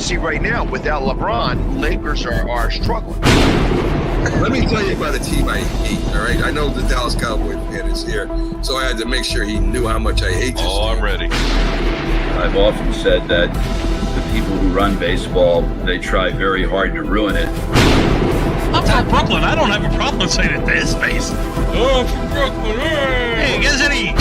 can see right now, without LeBron, Lakers are struggling. Let me tell you about a team I hate, all right? I know the Dallas Cowboy fan is here, so I had to make sure he knew how much I hate this team. I'm ready. I've often said that the people who run baseball, they try very hard to ruin it. I'm from Brooklyn. I don't have a problem saying it to his face. Oh, from Brooklyn. Hey, you guys any...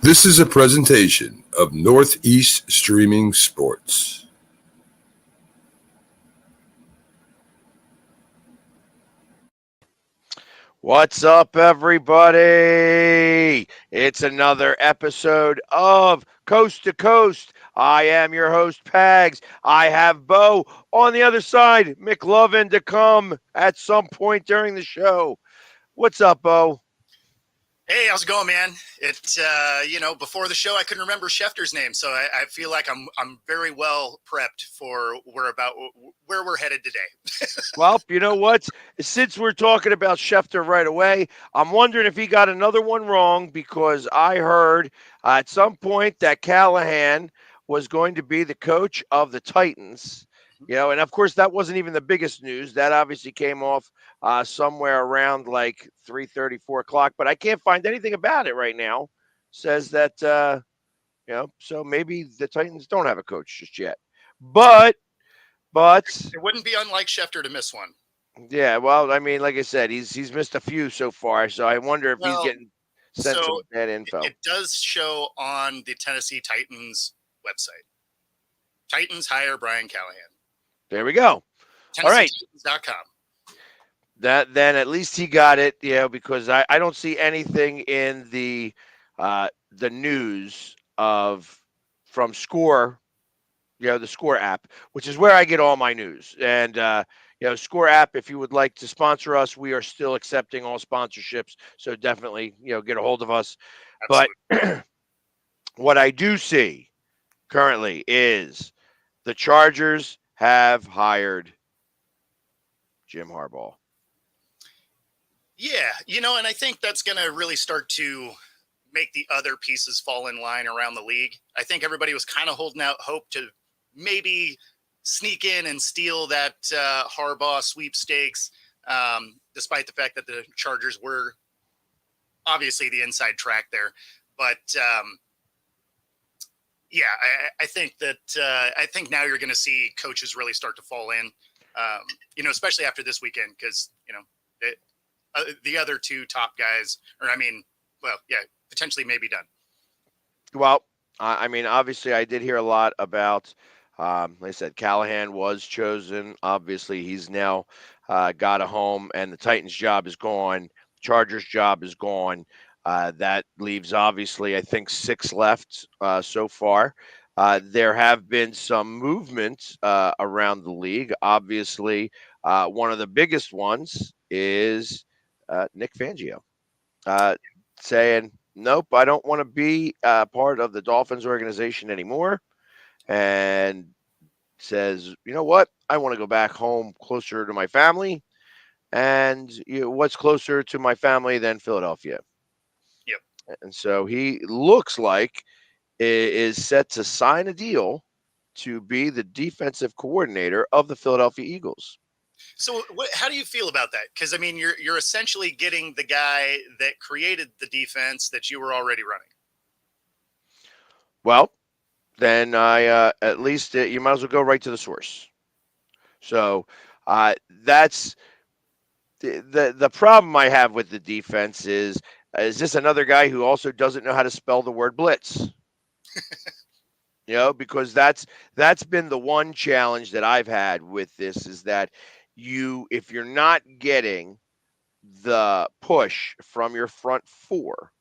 This is a presentation of Northeast Streaming Sports. What's up, everybody? It's another episode of Coast to Coast. I am your host, Pags. I have Bo on the other side, McLovin, to come at some point during the show. What's up, Bo? Hey, how's it going, man? It's before the show I couldn't remember Schefter's name, so I feel like I'm very well prepped for where we're headed today. Well, you know what? Since we're talking about Schefter right away, I'm wondering if he got another one wrong, because I heard at some point that Callahan was going to be the coach of the Titans. And of course that wasn't even the biggest news. That obviously came off somewhere around like 3:30, 4 o'clock, but I can't find anything about it right now. Says that, so maybe the Titans don't have a coach just yet. But It wouldn't be unlike Schefter to miss one. Yeah, well, I mean, like I said, he's missed a few so far, so I wonder if he's getting sent some bad info. It does show on the Tennessee Titans website. Titans hire Brian Callahan. There we go. All right. TennesseeTitans.com. Then at least he got it, because I don't see anything in the news from Score, the Score app, which is where I get all my news. And Score app, if you would like to sponsor us, we are still accepting all sponsorships. So definitely, get a hold of us. Absolutely. But what I do see currently is the Chargers have hired Jim Harbaugh. Yeah, and I think that's going to really start to make the other pieces fall in line around the league. I think everybody was kind of holding out hope to maybe sneak in and steal that Harbaugh sweepstakes, despite the fact that the Chargers were obviously the inside track there. But I think that I think now you're going to see coaches really start to fall in, especially after this weekend, because the other two top guys, potentially may be done. Well, I mean, obviously, I did hear a lot about. Like I said, Callahan was chosen. Obviously, he's now got a home, and the Titans' job is gone. Chargers' job is gone. That leaves, obviously, I think 6 left so far. There have been some movement around the league. Obviously, one of the biggest ones is Nick Fangio saying, nope, I don't want to be part of the Dolphins organization anymore. And says, you know what? I want to go back home closer to my family. And what's closer to my family than Philadelphia? Yep. And so he looks like is set to sign a deal to be the defensive coordinator of the Philadelphia Eagles. So how do you feel about that? Because, I mean, you're essentially getting the guy that created the defense that you were already running. Well, then at least you might as well go right to the source. So that's the problem I have with the defense is this another guy who also doesn't know how to spell the word blitz? Because that's been the one challenge that I've had with this is that if you're not getting the push from your front four,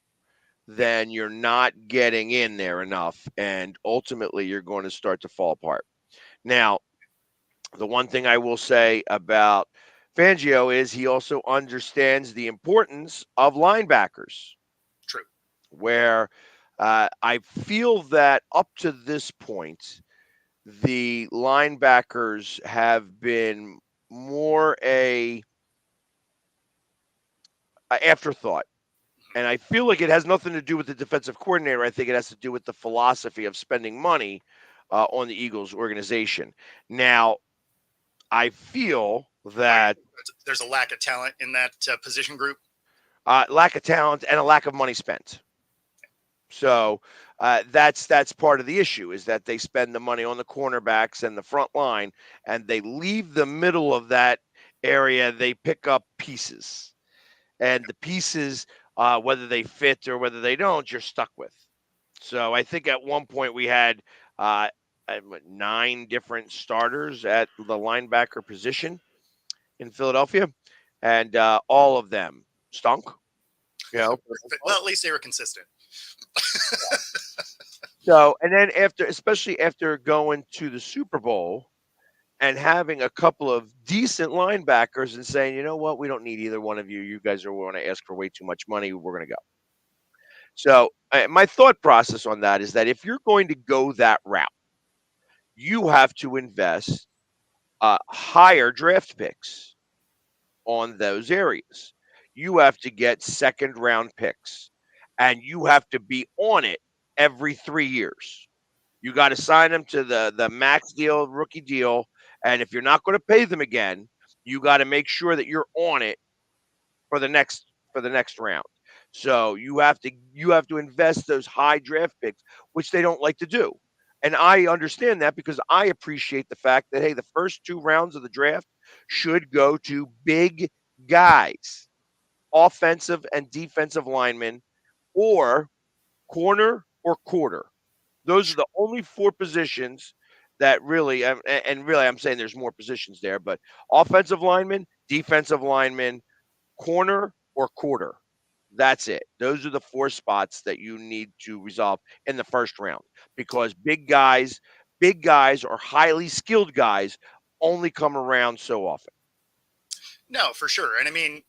then you're not getting in there enough, and ultimately you're going to start to fall apart. Now, the one thing I will say about Fangio is he also understands the importance of linebackers. True. Where I feel that up to this point, the linebackers have been more a afterthought. And I feel like it has nothing to do with the defensive coordinator. I think it has to do with the philosophy of spending money on the Eagles organization. Now, I feel that There's a lack of talent in that position group. lack of talent and a lack of money spent. So that's part of the issue is that they spend the money on the cornerbacks and the front line, and they leave the middle of that area. They pick up pieces, and the pieces, whether they fit or whether they don't, you're stuck with. So I think at one point we had 9 different starters at the linebacker position in Philadelphia, and all of them stunk. You know, Well, at least they were consistent. so and then after, especially after going to the Super Bowl and having a couple of decent linebackers and saying, you know what, we don't need either one of you. You guys are going to ask for way too much money. We're going to go. So my thought process on that is that if you're going to go that route, you have to invest higher draft picks on those areas. You have to get second round picks, and you have to be on it every 3 years. You got to sign them to the max deal, rookie deal, and if you're not going to pay them again, you got to make sure that you're on it for the next round. So you have to invest those high draft picks, which they don't like to do. And I understand that because I appreciate the fact that, hey, the first 2 rounds of the draft should go to big guys, offensive and defensive linemen, or corner or quarter. Those are the only 4 positions that really, and really, I'm saying there's more positions there, but offensive lineman, defensive lineman, corner or quarter. That's it. Those are the 4 spots that you need to resolve in the first round because big guys or highly skilled guys only come around so often. No, for sure. And I mean,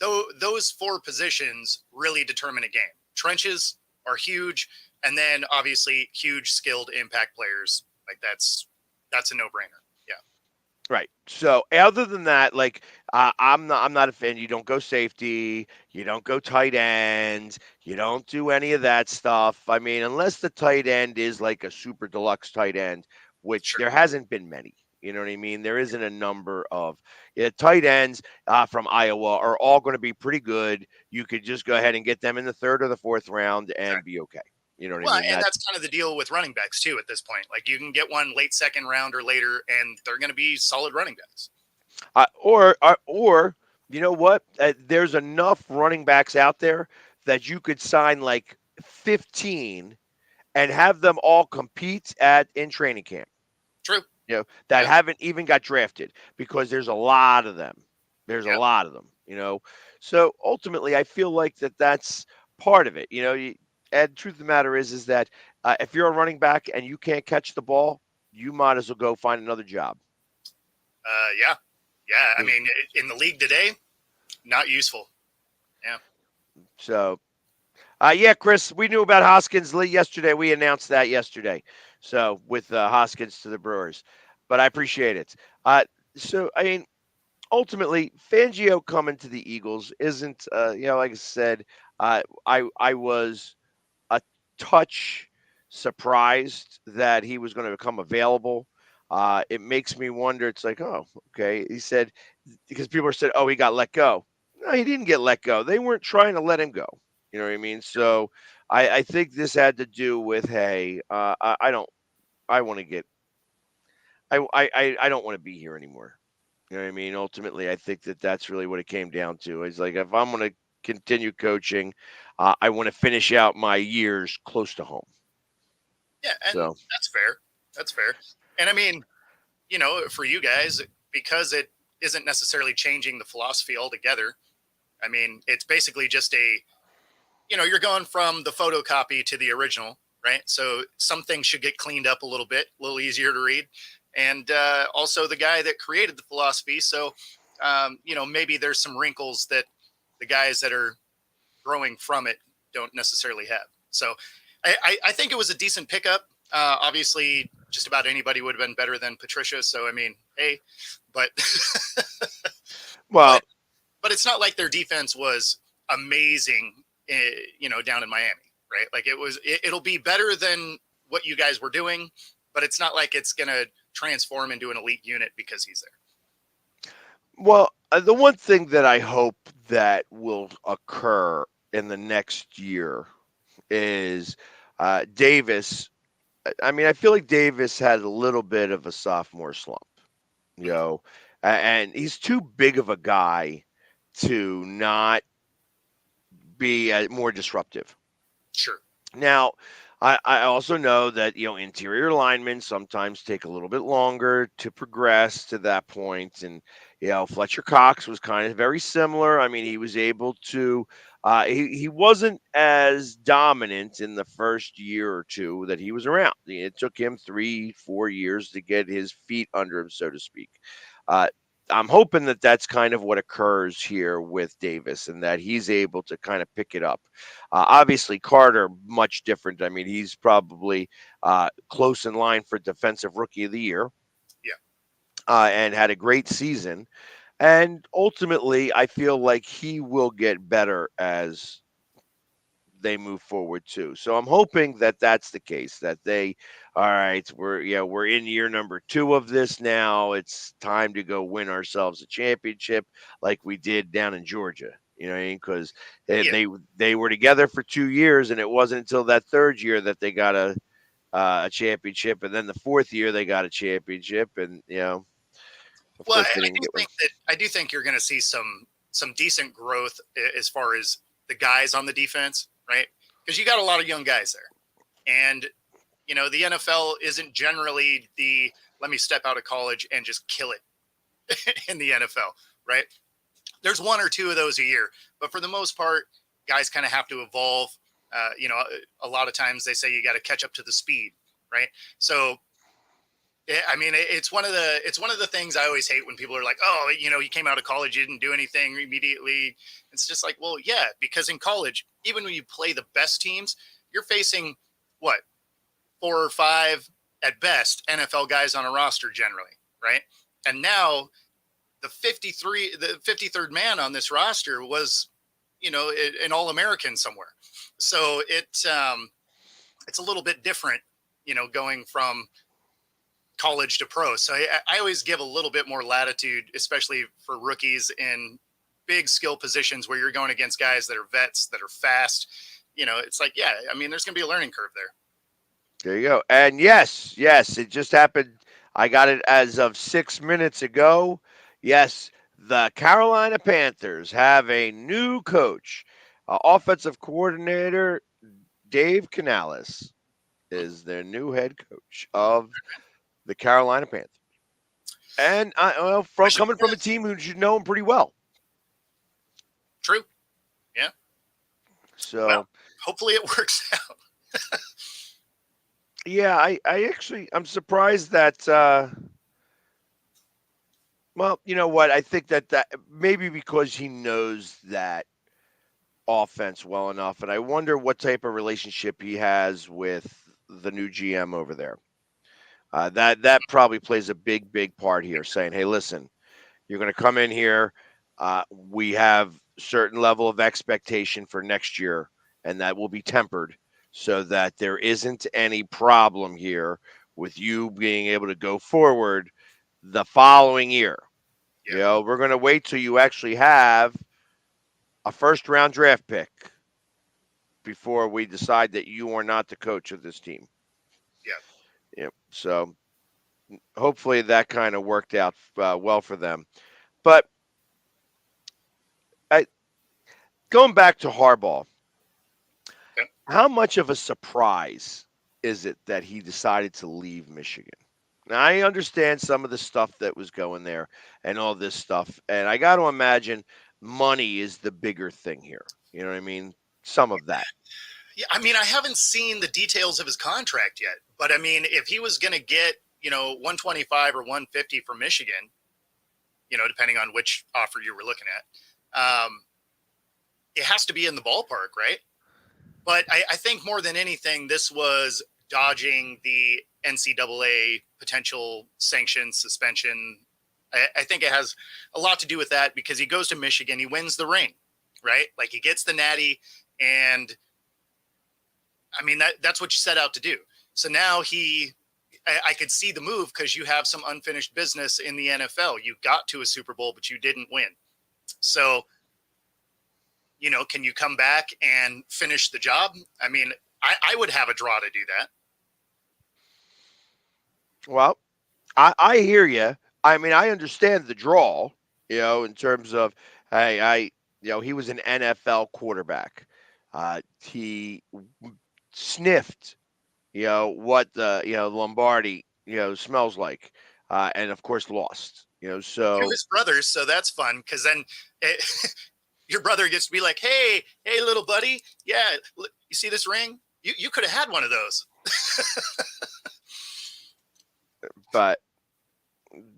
those 4 positions really determine a game. Trenches are huge, and then obviously huge skilled impact players. Like that's a no-brainer. Yeah. Right. So other than that, like I'm not a fan. You don't go safety. You don't go tight ends. You don't do any of that stuff. I mean, unless the tight end is like a super deluxe tight end, which Sure. there hasn't been many. You know what I mean? There isn't a number of tight ends from Iowa are all going to be pretty good. You could just go ahead and get them in the 3rd or the 4th round and be okay. You know what Well, I mean? and that's kind of the deal with running backs too at this point. Like you can get one late second round or later, and they're going to be solid running backs. Or you know what? There's enough running backs out there that you could sign like 15 and have them all compete in training camp. True. That Yeah. haven't even got drafted because there's a lot of them. There's a lot of them. So ultimately, I feel like that's part of it. And truth of the matter is that if you're a running back and you can't catch the ball, you might as well go find another job. Yeah. I mean, in the league today, not useful. Yeah. So, yeah, Chris, we knew about Hoskins yesterday. We announced that yesterday. So with Hoskins to the Brewers, but I appreciate it. So I mean, ultimately, Fangio coming to the Eagles isn't, like I said, I was a touch surprised that he was going to become available. It makes me wonder. It's like, oh, okay. He said because people said, oh, he got let go. No, he didn't get let go. They weren't trying to let him go. You know what I mean? So I think this had to do with, hey, I don't want to be here anymore. You know what I mean? Ultimately, I think that's really what it came down to. It's like if I'm going to continue coaching, I want to finish out my years close to home. Yeah, and that's fair. That's fair. And I mean, for you guys, because it isn't necessarily changing the philosophy altogether. I mean, it's basically just you're going from the photocopy to the original, right? So some things should get cleaned up a little bit, a little easier to read. And also the guy that created the philosophy. So, maybe there's some wrinkles that the guys that are growing from it don't necessarily have. So I think it was a decent pickup. Obviously, just about anybody would have been better than Patricia. So, I mean, hey, but well, but but it's not like their defense was amazing, down in Miami, right? Like it'll be better than what you guys were doing, but it's not like it's going to transform into an elite unit because he's there. Well, the one thing that I hope that will occur in the next year is Davis. I mean, I feel like Davis had a little bit of a sophomore slump, you know, and he's too big of a guy to not be more disruptive. Sure. Now, I also know that, interior linemen sometimes take a little bit longer to progress to that point. And, Fletcher Cox was kind of very similar. I mean, he was able to, he wasn't as dominant in the first year or two that he was around. It took him 3-4 years to get his feet under him, so to speak. Uh, I'm hoping that that's kind of what occurs here with Davis and that he's able to kind of pick it up. Obviously, Carter, much different. I mean, he's probably close in line for Defensive Rookie of the Year. Yeah. And had a great season. And ultimately, I feel like he will get better as they move forward too. So I'm hoping that that's the case. That all right, we're in year number 2 of this now. It's time to go win ourselves a championship, like we did down in Georgia. You know what I mean? Because they were together for 2 years, and it wasn't until that third year that they got a championship, and then the fourth year they got a championship, and of Well, course they didn't get one. I do think you're going to see some decent growth as far as the guys on the defense, right? Because you got a lot of young guys there, and the NFL isn't generally the let me step out of college and just kill it in the NFL, right? There's 1 or 2 of those a year, but for the most part, guys kind of have to evolve. A lot of times they say you got to catch up to the speed, right? So I mean, it's one of the things I always hate when people are like, oh, you came out of college, you didn't do anything immediately. It's just like, well, yeah, because in college, even when you play the best teams, you're facing what, 4 or 5 at best NFL guys on a roster generally, right? And now the 53rd man on this roster was, an All-American somewhere. So it's a little bit different, going from college to pro. So I always give a little bit more latitude, especially for rookies in big skill positions where you're going against guys that are vets, that are fast. It's like, yeah, I mean, there's going to be a learning curve there. There you go. And yes, it just happened. I got it as of 6 minutes ago. Yes, the Carolina Panthers have a new coach. Offensive coordinator Dave Canales is their new head coach of the Carolina Panthers. And coming from a team who should know him pretty well. True. Yeah. So well, hopefully it works out. Yeah, I'm surprised that well, you know what? I think that maybe because he knows that offense well enough, and I wonder what type of relationship he has with the new GM over there. That probably plays a big part here, saying, "Hey, listen, you're going to come in here. We have certain level of expectation for next year, and that will be tempered so that there isn't any problem here with you being able to go forward the following year. Yeah. We're going to wait till you actually have a first-round draft pick before we decide that you are not the coach of this team." Yeah. So hopefully that kind of worked out well for them. But going back to Harbaugh, how much of a surprise is it that he decided to leave Michigan? Now, I understand some of the stuff that was going there and all this stuff, and I got to imagine money is the bigger thing here. You know what I mean? Some of that. Yeah, I mean, I haven't seen the details of his contract yet, but I mean, if he was going to get, 125 or 150 from Michigan, depending on which offer you were looking at, it has to be in the ballpark, right? But I think more than anything, this was dodging the NCAA potential sanction, suspension, I think it has a lot to do with that because he goes to Michigan, he wins the ring, right? Like he gets the natty, and I mean, that's what you set out to do. So now I could see the move because you have some unfinished business in the NFL. You got to a Super Bowl, but you didn't win. So, can you come back and finish the job? I mean, I would have a draw to do that. Well, I hear you. I mean, I understand the draw, in terms of, hey, he was an NFL quarterback. He sniffed, what the, Lombardi, smells like, and of course lost, To so, his brothers, so that's fun because then your brother gets to be like, hey, little buddy, yeah, you see this ring? You could have had one of those. but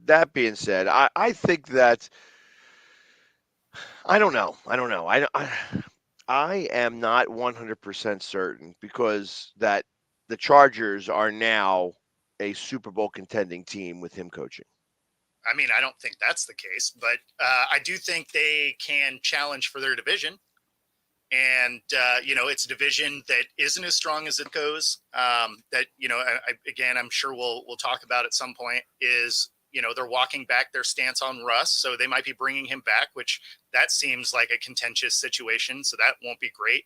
that being said, I think that, I don't know. I am not 100% certain because that the Chargers are now a Super Bowl contending team with him coaching. I mean, I don't think that's the case, but I do think they can challenge for their division. And, it's a division that isn't as strong as it goes. Again, I'm sure we'll talk about at some point is, they're walking back their stance on Russ. So they might be bringing him back, which that seems like a contentious situation. So that won't be great.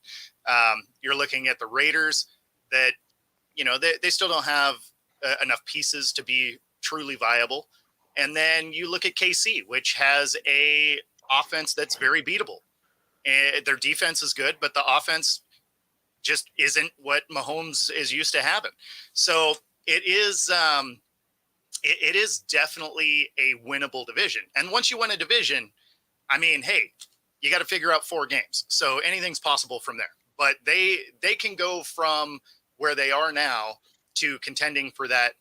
You're looking at the Raiders that, they still don't have enough pieces to be truly viable. And then you look at KC, which has a offense that's very beatable. And their defense is good, but the offense just isn't what Mahomes is used to having. So it is definitely a winnable division. And once you win a division, I mean, hey, you got to figure out 4 games. So anything's possible from there. But they can go from where they are now to contending for that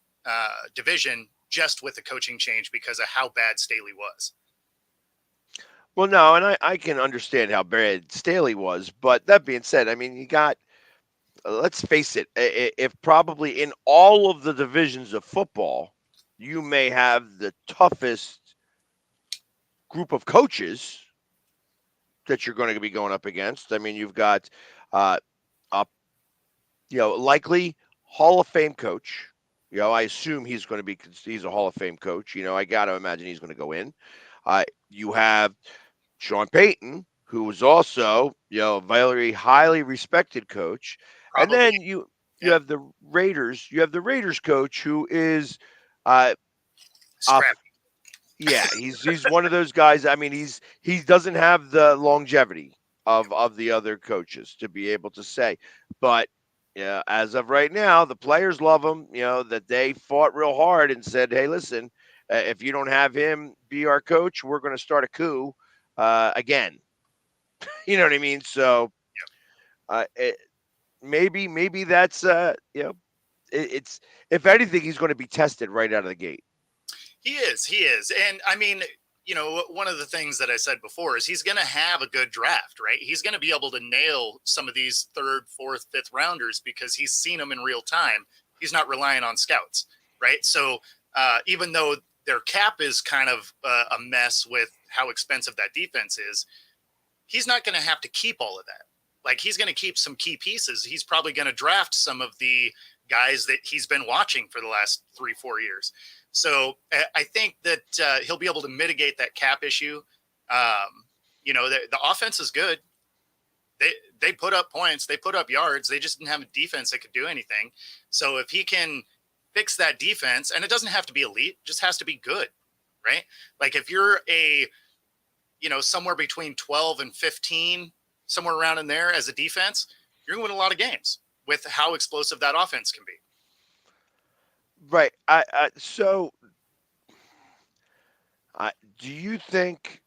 division just with the coaching change because of how bad Staley was. Well, no, and I can understand how bad Staley was, but that being said, I mean, you got, let's face it, if probably in all of the divisions of football, you may have the toughest group of coaches that you're going to be going up against. I mean, you've got a likely Hall of Fame coach. I assume he's a Hall of Fame coach. I got to imagine he's going to go in. You have Sean Payton, who was also, a very highly respected coach. And Probably. then you have the Raiders. You have the Raiders coach who is Scrappy. yeah, he's one of those guys. I mean, he doesn't have the longevity of the other coaches to be able to say. But yeah, as of right now, the players love him. That they fought real hard and said, "Hey, listen, if you don't have him be our coach, we're going to start a coup again." You know what I mean? So, maybe that's it's, if anything, he's going to be tested right out of the gate. He is. And I mean, one of the things that I said before is he's going to have a good draft, right? He's going to be able to nail some of these 3rd, 4th, 5th rounders because he's seen them in real time. He's not relying on scouts, right? So even though their cap is kind of a mess with how expensive that defense is, he's not going to have to keep all of that. Like he's going to keep some key pieces. He's probably going to draft some of the guys that he's been watching for the last 3-4 years. So I think that he'll be able to mitigate that cap issue. The offense is good. They put up points, they put up yards. They just didn't have a defense that could do anything. So if he can fix that defense, and it doesn't have to be elite, it just has to be good, right? Like if you're somewhere between 12 and 15, somewhere around in there as a defense, you're going to win a lot of games with how explosive that offense can be. Right. So, do you think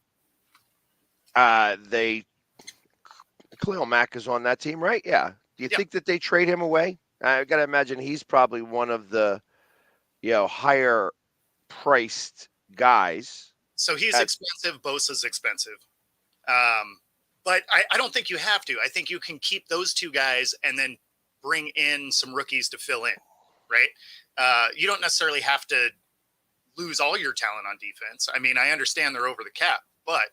they Khalil Mack is on that team, right? Yeah. Do you think that they trade him away? I got to imagine he's probably one of the higher priced guys. So he's expensive. Bosa's expensive. But I don't think you have to. I think you can keep those 2 guys and then bring in some rookies to fill in, right? You don't necessarily have to lose all your talent on defense. I mean, I understand they're over the cap, but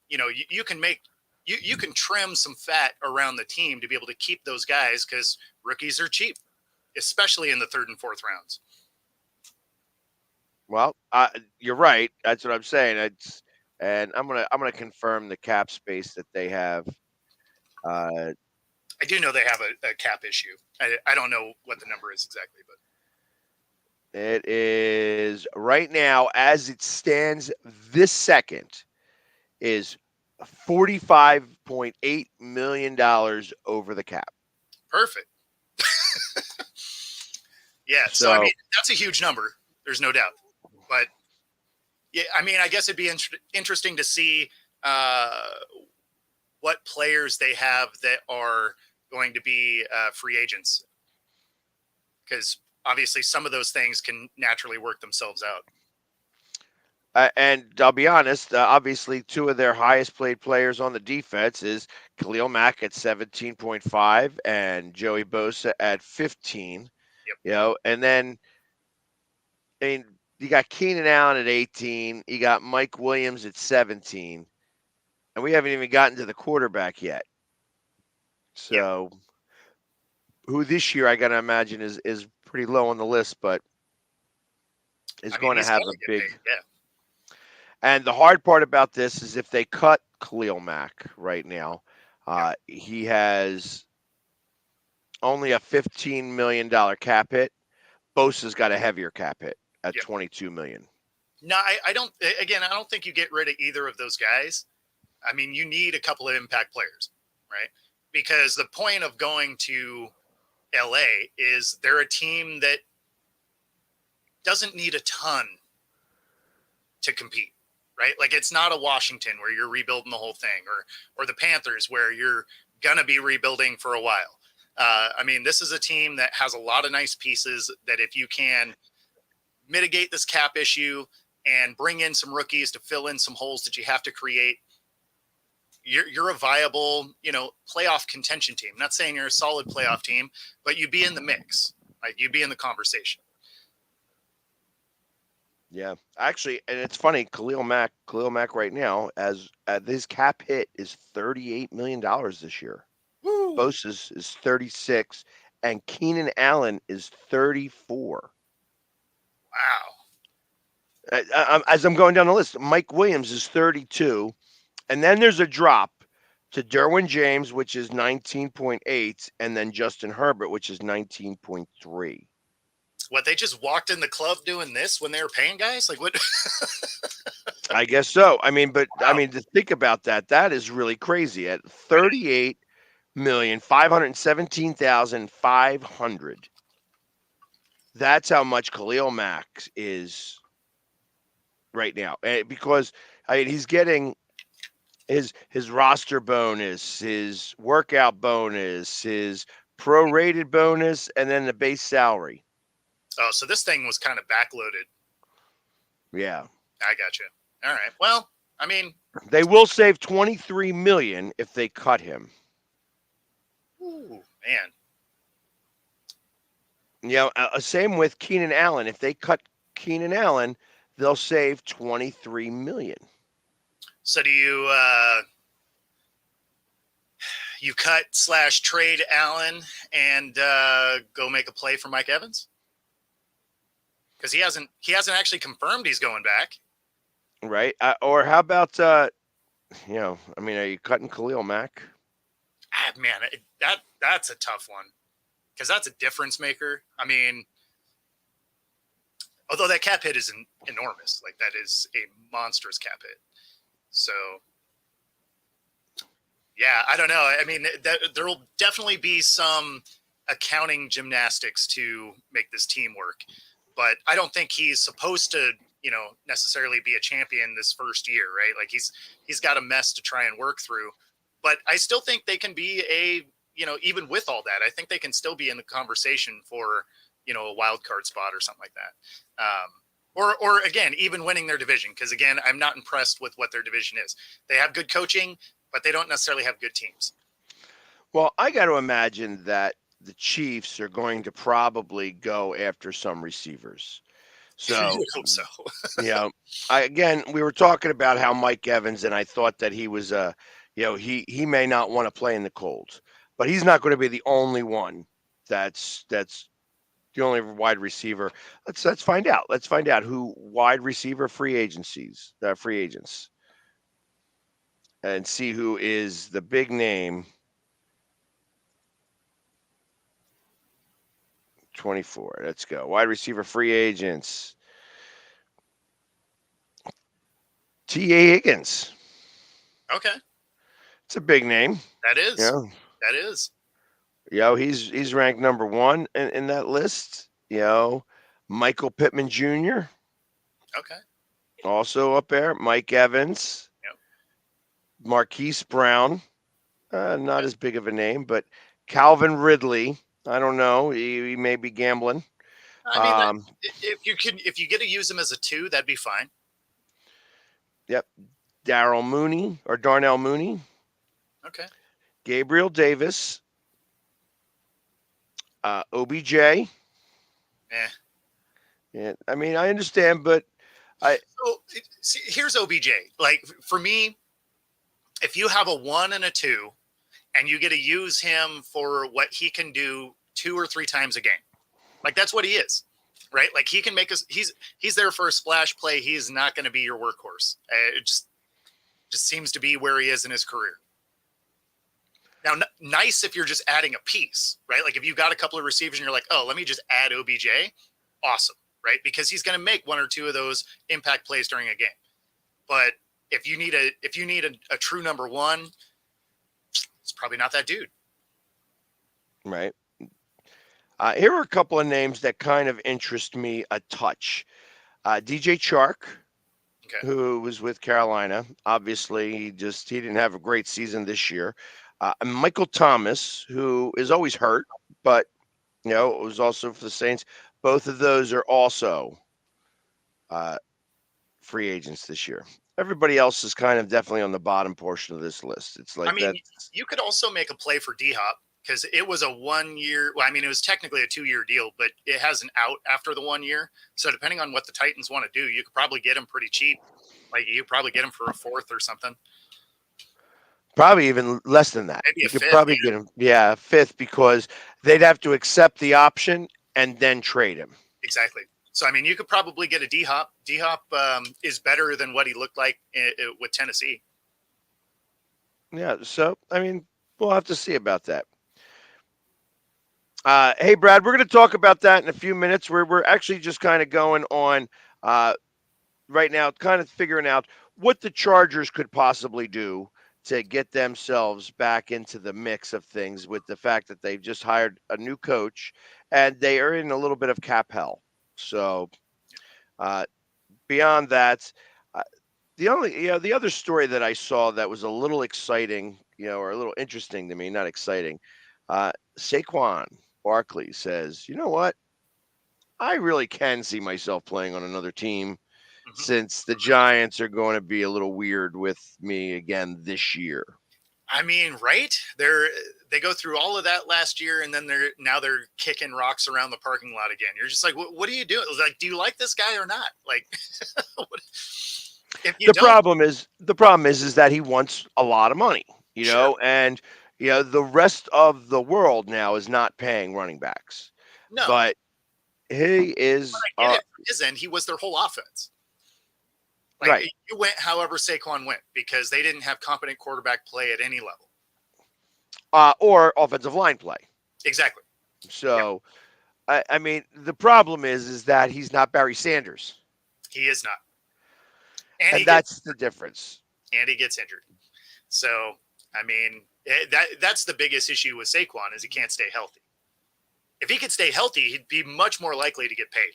you can make you can trim some fat around the team to be able to keep those guys because rookies are cheap, especially in the third and fourth rounds. Well, you're right. That's what I'm saying. And I'm gonna confirm the cap space that they have. Uh, I do know they have a cap issue. I don't know what the number is exactly, but it is right now, as it stands this second, is $45.8 million over the cap. perfect. Yeah, so I mean that's a huge number. There's no doubt, but yeah, I mean I guess it'd be interesting to see what players they have that are going to be free agents, because obviously some of those things can naturally work themselves out. And I'll be honest, obviously, two of their highest paid players on the defense is Khalil Mack at 17.5 and Joey Bosa at 15. Yep. And then I mean, you got Keenan Allen at 18, you got Mike Williams at 17, and we haven't even gotten to the quarterback yet. So, who this year I got to imagine is pretty low on the list, but is going to have a big. Paid, yeah. And the hard part about this is if they cut Khalil Mack right now, he has only a $15 million cap hit. Bosa's got a heavier cap hit at $22 million. No, I don't. Again, I don't think you get rid of either of those guys. I mean, you need a couple of impact players, right? Because the point of going to LA is they're a team that doesn't need a ton to compete. Right? Like it's not a Washington where you're rebuilding the whole thing or the Panthers where you're going to be rebuilding for a while. I mean, this is a team that has a lot of nice pieces that if you can mitigate this cap issue and bring in some rookies to fill in some holes that you have to create, you're a viable, playoff contention team. I'm not saying you're a solid playoff team, but you'd be in the mix. Like you'd be in the conversation. Yeah, actually, and it's funny. Khalil Mack right now, as his cap hit is $38 million this year. Bosa's is 36, and Keenan Allen is 34. Wow. As I'm going down the list, Mike Williams is 32, and then there's a drop to Derwin James, which is 19.8, and then Justin Herbert, which is 19.3. What, they just walked in the club doing this when they were paying guys? Like what? I guess so. I mean, but wow. I mean, to think about that is really crazy. At 38,517,500. That's how much Khalil Mack is right now. Because he's getting his roster bonus, his workout bonus, his prorated bonus, and then the base salary. Oh, so this thing was kind of backloaded. Yeah. I got you. All right. Well, I mean, they will save $23 million if they cut him. Ooh, man. Same with Keenan Allen. If they cut Keenan Allen, they'll save $23 million. So do you cut / trade Allen and go make a play for Mike Evans? Because he hasn't actually confirmed he's going back. Right. Or how about, are you cutting Khalil Mack? Man, that's a tough one. Because that's a difference maker. I mean, although that cap hit is enormous. Like, that is a monstrous cap hit. So, yeah, I don't know. I mean, there will definitely be some accounting gymnastics to make this team work. But I don't think he's supposed to, necessarily be a champion this first year, right? Like he's got a mess to try and work through. But I still think they can be even with all that, I think they can still be in the conversation for, a wild card spot or something like that. Or again, even winning their division. Because again, I'm not impressed with what their division is. They have good coaching, but they don't necessarily have good teams. Well, I got to imagine that the Chiefs are going to probably go after some receivers. So, You would hope so. you know, again, we were talking about how Mike Evans, and I thought that he was, he may not want to play in the cold, but he's not going to be the only one. That's the only wide receiver. Let's find out. Let's find out who wide receiver free agents, and see who is the big name. 24. Let's go. Wide receiver free agents. T.A. Higgins. Okay, It's a big name. that is. Yeah. That is. He's ranked number one in that list. Michael Pittman Jr. Okay. also up there. Mike Evans. Yep. Marquise Brown. Not Okay. as big of a name, but Calvin Ridley. I don't know. He may be gambling. I mean, if you get to use him as a 2, that'd be fine. Yep. Darnell Mooney. Okay. Gabriel Davis. OBJ. Eh. Yeah, I mean, I understand, but So see, here's OBJ. Like for me, if you have a 1 and a 2, and you get to use him for what he can do 2 or 3 times a game, like that's what he is, right? Like he can make us. He's there for a splash play. He's not going to be your workhorse. It just seems to be where he is in his career. Now, nice if you're just adding a piece, right? Like if you've got a couple of receivers and you're like, oh, let me just add OBJ, awesome, right? Because he's going to make 1 or 2 of those impact plays during a game. But if you need a true number 1, it's probably not that dude. right. Here are a couple of names that kind of interest me a touch. DJ Chark, Okay. who was with Carolina. Obviously, he didn't have a great season this year. And Michael Thomas, who is always hurt, but it was also for the Saints. Both of those are also free agents this year. Everybody else is kind of definitely on the bottom portion of this list. It's like that. You could also make a play for D-Hop because it was a 1 year. Well, I mean, it was technically a 2-year deal, but it has an out after the 1 year. So depending on what the Titans want to do, you could probably get him pretty cheap. Like you could probably get him for a 4th or something. Probably even less than that. Maybe You a could 5th, probably get him, 5th, because they'd have to accept the option and then trade him. Exactly. So, I mean, you could probably get a D-Hop. D-Hop is better than what he looked like with Tennessee. Yeah, so, I mean, we'll have to see about that. Hey, Brad, we're going to talk about that in a few minutes. We're actually just kind of going on right now, kind of figuring out what the Chargers could possibly do to get themselves back into the mix of things with the fact that they've just hired a new coach and they are in a little bit of cap hell. So beyond that, the other story that I saw that was a little exciting, or a little interesting to me, not exciting. Saquon Barkley says, you know what? I really can see myself playing on another team since the Giants are going to be a little weird with me again this year. I mean, right? They go through all of that last year, and then they're kicking rocks around the parking lot again. You're just like, what are you doing? Like, do you like this guy or not? Like, the problem is that he wants a lot of money, Sure. and the rest of the world now is not paying running backs. No, but he is. But I get it. From his end, he was their whole offense. Like, right. You went however Saquon went because they didn't have competent quarterback play at any level. Or offensive line play. Exactly. So, yep. I mean, the problem is that he's not Barry Sanders. He is not. And that's the difference. And he gets injured. So, I mean, that's the biggest issue with Saquon is he can't stay healthy. If he could stay healthy, he'd be much more likely to get paid.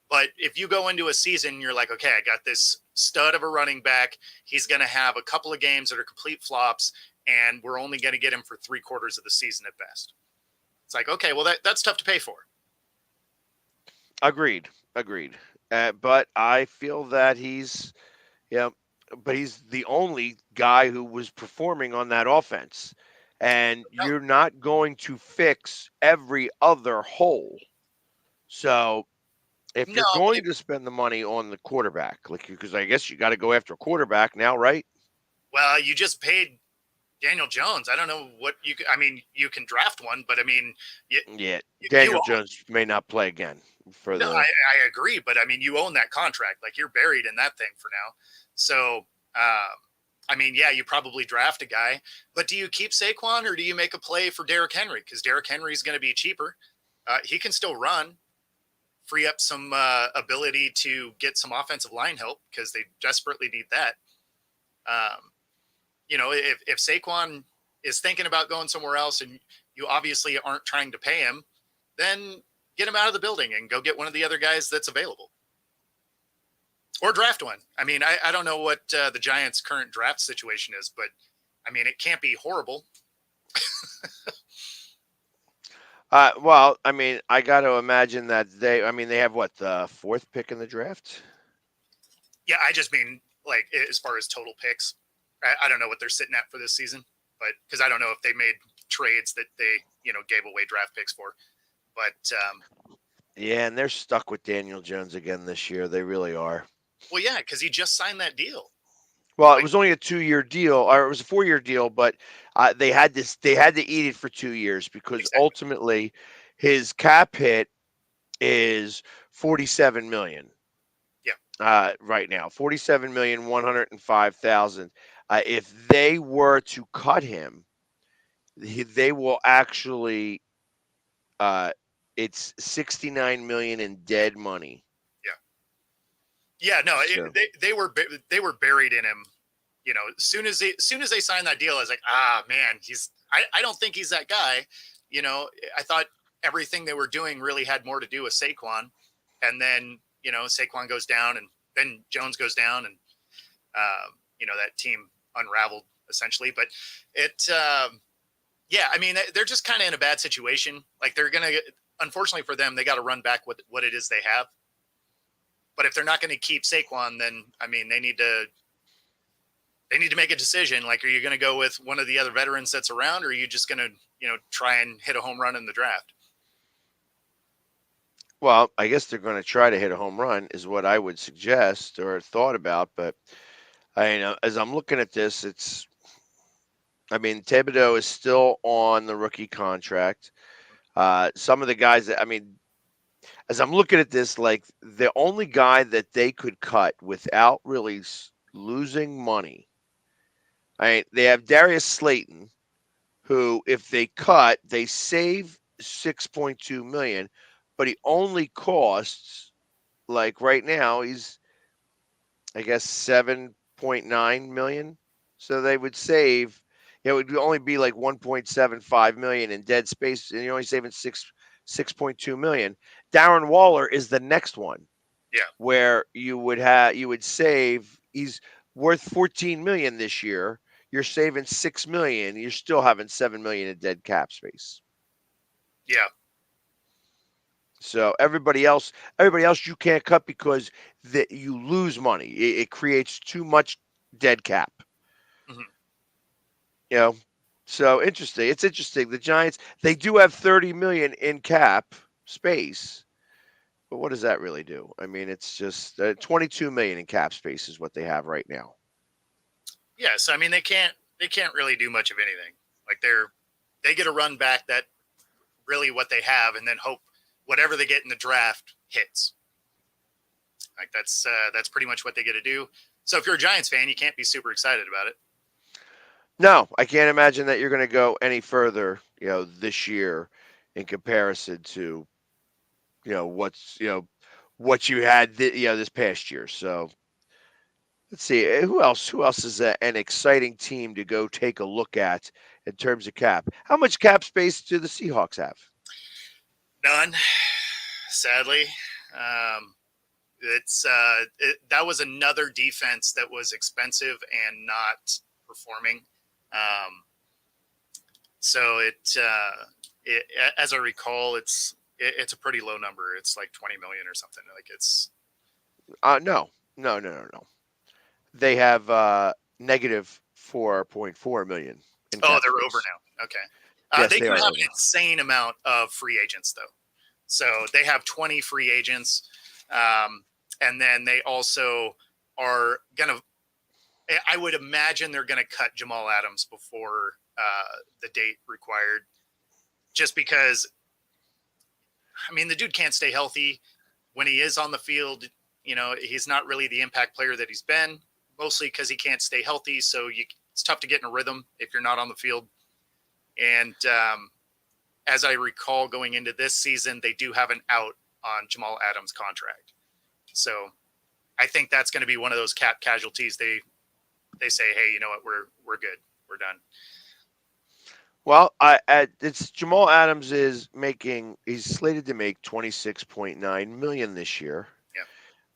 But if you go into a season, you're like, okay, I got this stud of a running back. He's going to have a couple of games that are complete flops, and we're only going to get him for 3/4 of the season at best. It's like, okay, well, that's tough to pay for. Agreed. But I feel that he's the only guy who was performing on that offense. And you're not going to fix every other hole. So If No, you're going to spend the money on the quarterback, like because I guess you got to go after a quarterback now, right? well, you just paid Daniel Jones. I don't know what you. I mean, you can draft one, but I mean, you, Yeah, you Daniel Jones may not play again for no, the. I agree, but I mean, you own that contract. Like you're buried in that thing for now. So, I mean, yeah, you probably draft a guy, but do you keep Saquon or do you make a play for Derrick Henry? Because Derrick Henry is going to be cheaper. He can still run, free up some ability to get some offensive line help because they desperately need that. Um, if Saquon is thinking about going somewhere else and you obviously aren't trying to pay him, then get him out of the building and go get one of the other guys that's available. Or draft one. I mean, I don't know what the Giants' current draft situation is, but I mean, it can't be horrible. Well, I mean, I got to imagine that I mean, they have what, the fourth pick in the draft? Yeah, I just mean like as far as total picks, I don't know what they're sitting at for this season, but because I don't know if they made trades that they gave away draft picks for. But Yeah, and they're stuck with Daniel Jones again this year. They really are. well, yeah, because he just signed that deal. Well, it Like was only a 2-year deal, or it was a 4-year deal, but they had this. They had to eat it for 2 years because exactly. ultimately, his cap hit is 47 million. Yeah. Right now, 47,105,000. If they were to cut him, they will actually. Uh, it's 69 million in dead money. Yeah, no, So they were buried in him. As soon as they signed that deal, I was like, man, I don't think he's that guy. I thought everything they were doing really had more to do with Saquon, and then Saquon goes down, and then Jones goes down, and that team unraveled essentially. But yeah, I mean, they're just kind of in a bad situation. Like they're gonna, unfortunately for them, they got to run back what it is they have. But if they're not going to keep Saquon, then I mean, they need to make a decision. Like, are you going to go with one of the other veterans that's around, or are you just going to, try and hit a home run in the draft? Well, I guess they're going to try to hit a home run, is what I would suggest or thought about. But as I'm looking at this, I mean, Thibodeau is still on the rookie contract. Some of the guys that, I mean, as I'm looking at this, like the only guy that they could cut without really losing money. I mean, they have Darius Slayton, who, if they cut, they save 6.2 million, but he only costs, like right now, he's, I guess, 7.9 million. So they would save, it would only be like 1.75 million in dead space, and you're only saving 6.2 million. Darren Waller is the next one. Yeah. Where you would save, he's worth 14 million this year. You're saving 6 million. You're still having 7 million in dead cap space. Yeah. So everybody else you can't cut because you lose money. It creates too much dead cap. Mm-hmm. So interesting. It's interesting. The Giants, they do have 30 million in cap space. But what does that really do? I mean, it's just 22 million in cap space is what they have right now. Yeah, so I mean, they can't really do much of anything. Like they get a run back that really what they have, and then hope whatever they get in the draft hits. Like that's pretty much what they get to do. So if you're a Giants fan, you can't be super excited about it. No, I can't imagine that you're going to go any further, this year in comparison to, what you had, this past year. So let's see who else is an exciting team to go take a look at in terms of cap. How much cap space do the Seahawks have? None, sadly. That was another defense that was expensive and not performing. So as I recall, it's a pretty low number. It's like 20 million or something. Like it's No. They have negative 4.4 million. In they're cap space. over now. Okay. Yes, they they do are have an over. insane amount of free agents though. So they have 20 free agents. And then they also are going to, I would imagine they're going to cut Jamal Adams before the date required, just because, I mean, the dude can't stay healthy. When he is on the field, he's not really the impact player that he's been, mostly because he can't stay healthy. So it's tough to get in a rhythm if you're not on the field. And as I recall, going into this season, they do have an out on Jamal Adams' contract. So I think that's going to be one of those cap casualties. They say, hey, you know what, we're good, we're done. Well, it's Jamal Adams he's slated to make $26.9 million this year. Yeah.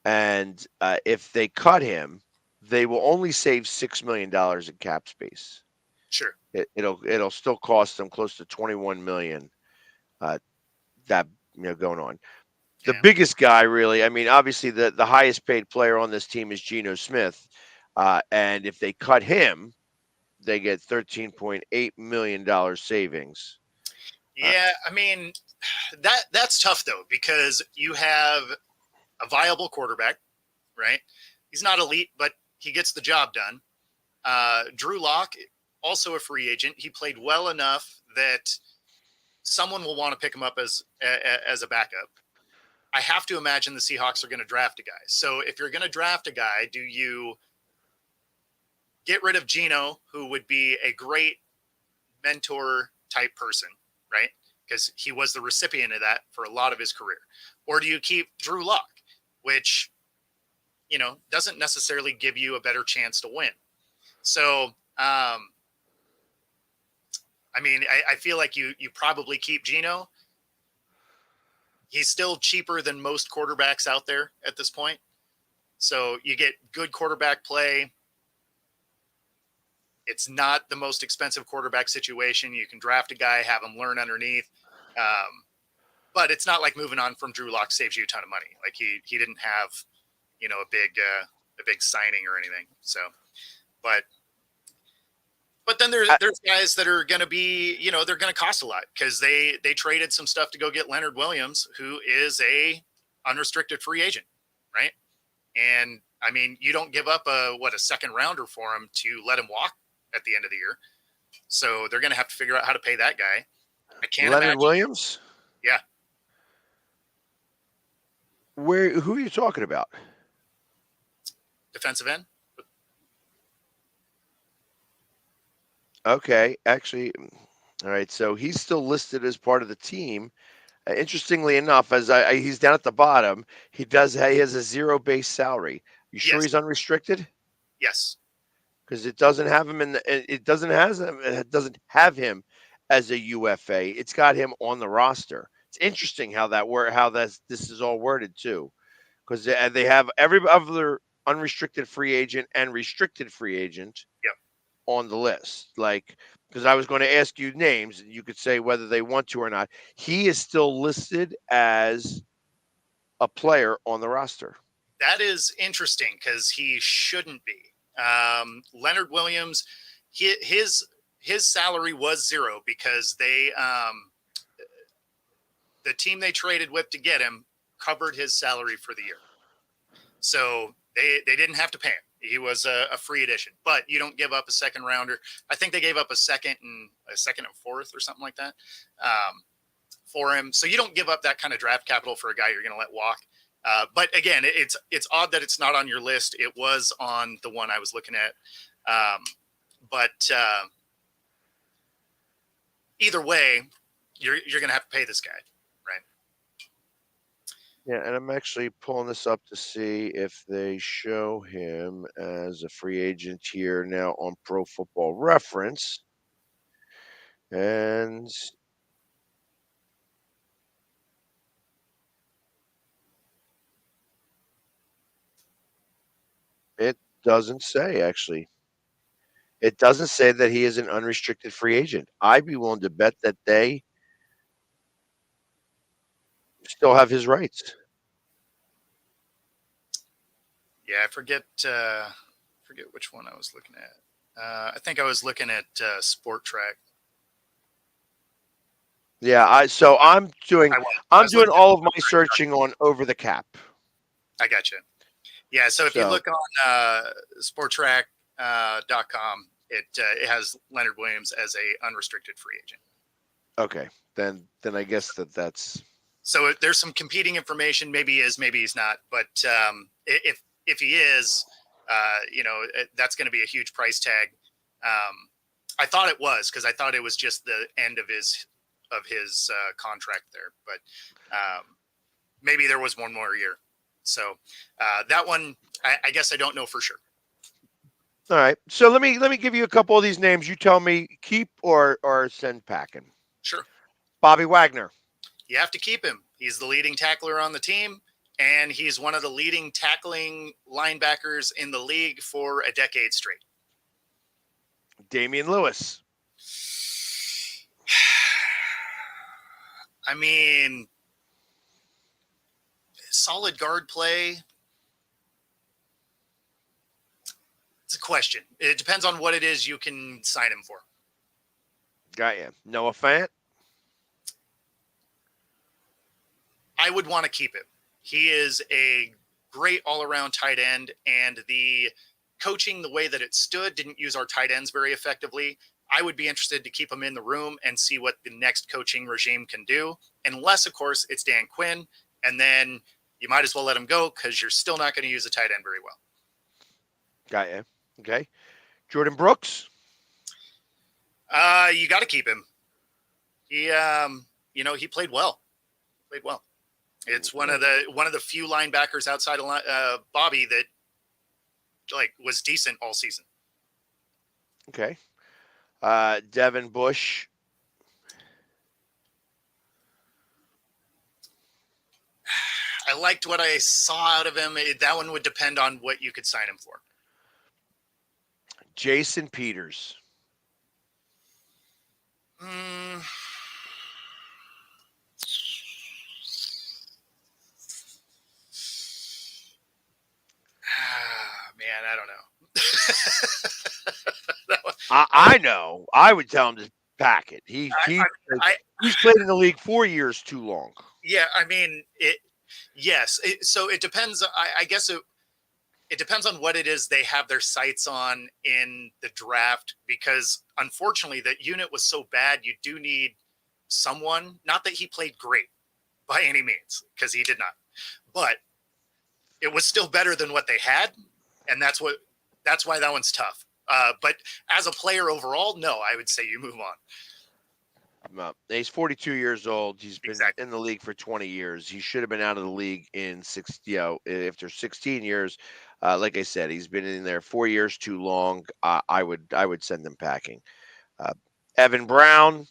And if they cut him, they will only save $6 million in cap space. Sure. It'll still cost them close to $21 million. That going on. The biggest guy, really. I mean, obviously the highest paid player on this team is Geno Smith, and if they cut him, they get $13.8 million savings. Yeah, I mean, that's tough though, because you have a viable quarterback, right? He's not elite, but he gets the job done. Drew Lock, also a free agent. He played well enough that someone will want to pick him up as a backup. I have to imagine the Seahawks are going to draft a guy. So if you're going to draft a guy, do you get rid of Geno, who would be a great mentor type person, right? Because he was the recipient of that for a lot of his career. Or do you keep Drew Lock, which, doesn't necessarily give you a better chance to win? So, I mean, I feel like you probably keep Geno. He's still cheaper than most quarterbacks out there at this point. So you get good quarterback play. It's not the most expensive quarterback situation. You can draft a guy, have him learn underneath. But it's not like moving on from Drew Lock saves you a ton of money. Like he didn't have, a big signing or anything. So, but then there's guys that are going to be, they're going to cost a lot because they traded some stuff to go get Leonard Williams, who is a unrestricted free agent, right? And I mean, you don't give up a second rounder for him to let him walk at the end of the year. So they're going to have to figure out how to pay that guy. I can't Leonard imagine. Williams? Yeah. Who are you talking about? Defensive end. Okay, actually, all right. So he's still listed as part of the team. Interestingly enough, he's down at the bottom, he has a zero base salary. You sure Yes. he's unrestricted? Yes. Because it doesn't have him it doesn't have him as a UFA. It's got him on the roster. It's interesting how this is all worded too, because they have every other unrestricted free agent and restricted free agent. Yep. On the list, because I was going to ask you names, and you could say whether they want to or not. He is still listed as a player on the roster. That is interesting because he shouldn't be. Leonard Williams, his salary was zero because the team they traded with to get him covered his salary for the year. So they didn't have to pay him. He was a free addition, but you don't give up a second rounder. I think they gave up a second and fourth or something like that for him. So you don't give up that kind of draft capital for a guy you're going to let walk. But again, it's odd that it's not on your list. It was on the one I was looking at. But either way, you're going to have to pay this guy. Yeah, and I'm actually pulling this up to see if they show him as a free agent here now on Pro Football Reference. And it doesn't say, actually. It doesn't say that he is an unrestricted free agent. I'd be willing to bet that they still have his rights. Yeah, I forget which one I was looking at. I think I was looking at Sport Track. Yeah, I'm doing all of my searching on Over the Cap. I got you. Yeah, so if you look on sportrack.com, it has Leonard Williams as a unrestricted free agent. Okay, then I guess that's. So there's some competing information. Maybe he is, maybe he's not. But if he is, that's going to be a huge price tag. I thought it was, because I thought it was just the end of his contract there. But maybe there was one more year. So that one, I guess I don't know for sure. All right. So let me give you a couple of these names. You tell me keep or send packing. Sure. Bobby Wagner. You have to keep him. He's the leading tackler on the team, and he's one of the leading tackling linebackers in the league for a decade straight. Damian Lewis. I mean, solid guard play. It's a question. It depends on what it is you can sign him for. Got you. Noah Fant. I would want to keep him. He is a great all-around tight end, and the coaching, the way that it stood, didn't use our tight ends very effectively. I would be interested to keep him in the room and see what the next coaching regime can do, unless, of course, it's Dan Quinn, and then you might as well let him go because you're still not going to use a tight end very well. Got you. Okay. Jordan Brooks. You got to keep him. He, he played well. It's one of the few linebackers outside of Bobby that was decent all season. Okay. Devin Bush. I liked what I saw out of him. That one would depend on what you could sign him for. Jason Peters. Man, I don't know. I know. I would tell him to pack it. He's played in the league 4 years too long. Yeah, I mean, so it depends. I guess it depends on what it is they have their sights on in the draft, because unfortunately that unit was so bad. You do need someone, not that he played great by any means, because he did not, but it was still better than what they had. And that's why that one's tough. But as a player overall, no, I would say you move on. He's 42 years old. He's been in the league for 20 years. He should have been out of the league in after 16 years. Like I said, he's been in there 4 years too long. I would send him packing. Evan Brown.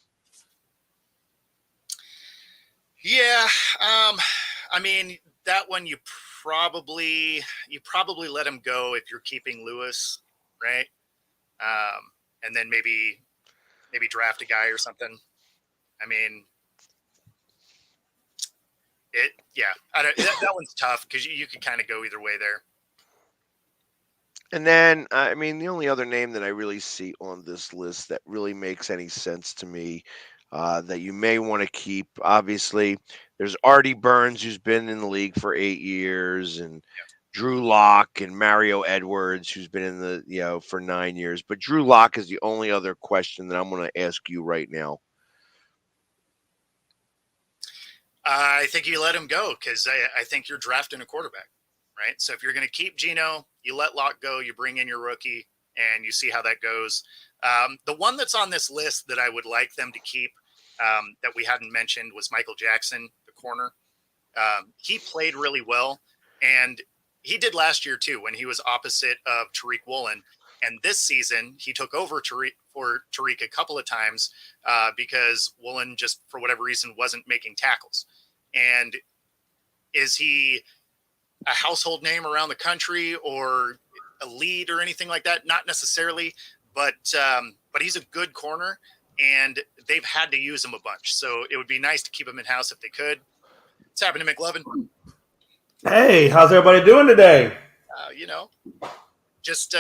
Yeah. I mean, that one you probably let him go if you're keeping Lewis, right? And then maybe draft a guy or something. I mean, that one's tough because you could kind of go either way there. And then, I mean, the only other name that I really see on this list that really makes any sense to me that you may want to keep, obviously, there's Artie Burns, who's been in the league for 8 years, and Drew Lock and Mario Edwards, who's been in the, for 9 years. But Drew Lock is the only other question that I'm going to ask you right now. I think you let him go because I think you're drafting a quarterback, right? So if you're going to keep Geno, you let Lock go, you bring in your rookie, and you see how that goes. The one that's on this list that I would like them to keep that we hadn't mentioned was Michael Jackson, the corner. He played really well, and he did last year too when he was opposite of Tariq Woolen. And this season, he took over for Tariq a couple of times because Woolen just, for whatever reason, wasn't making tackles. And is he a household name around the country or a lead or anything like that? Not necessarily, but he's a good corner, and they've had to use him a bunch. So it would be nice to keep him in-house if they could. What's happening, McLovin? Hey, how's everybody doing today? Just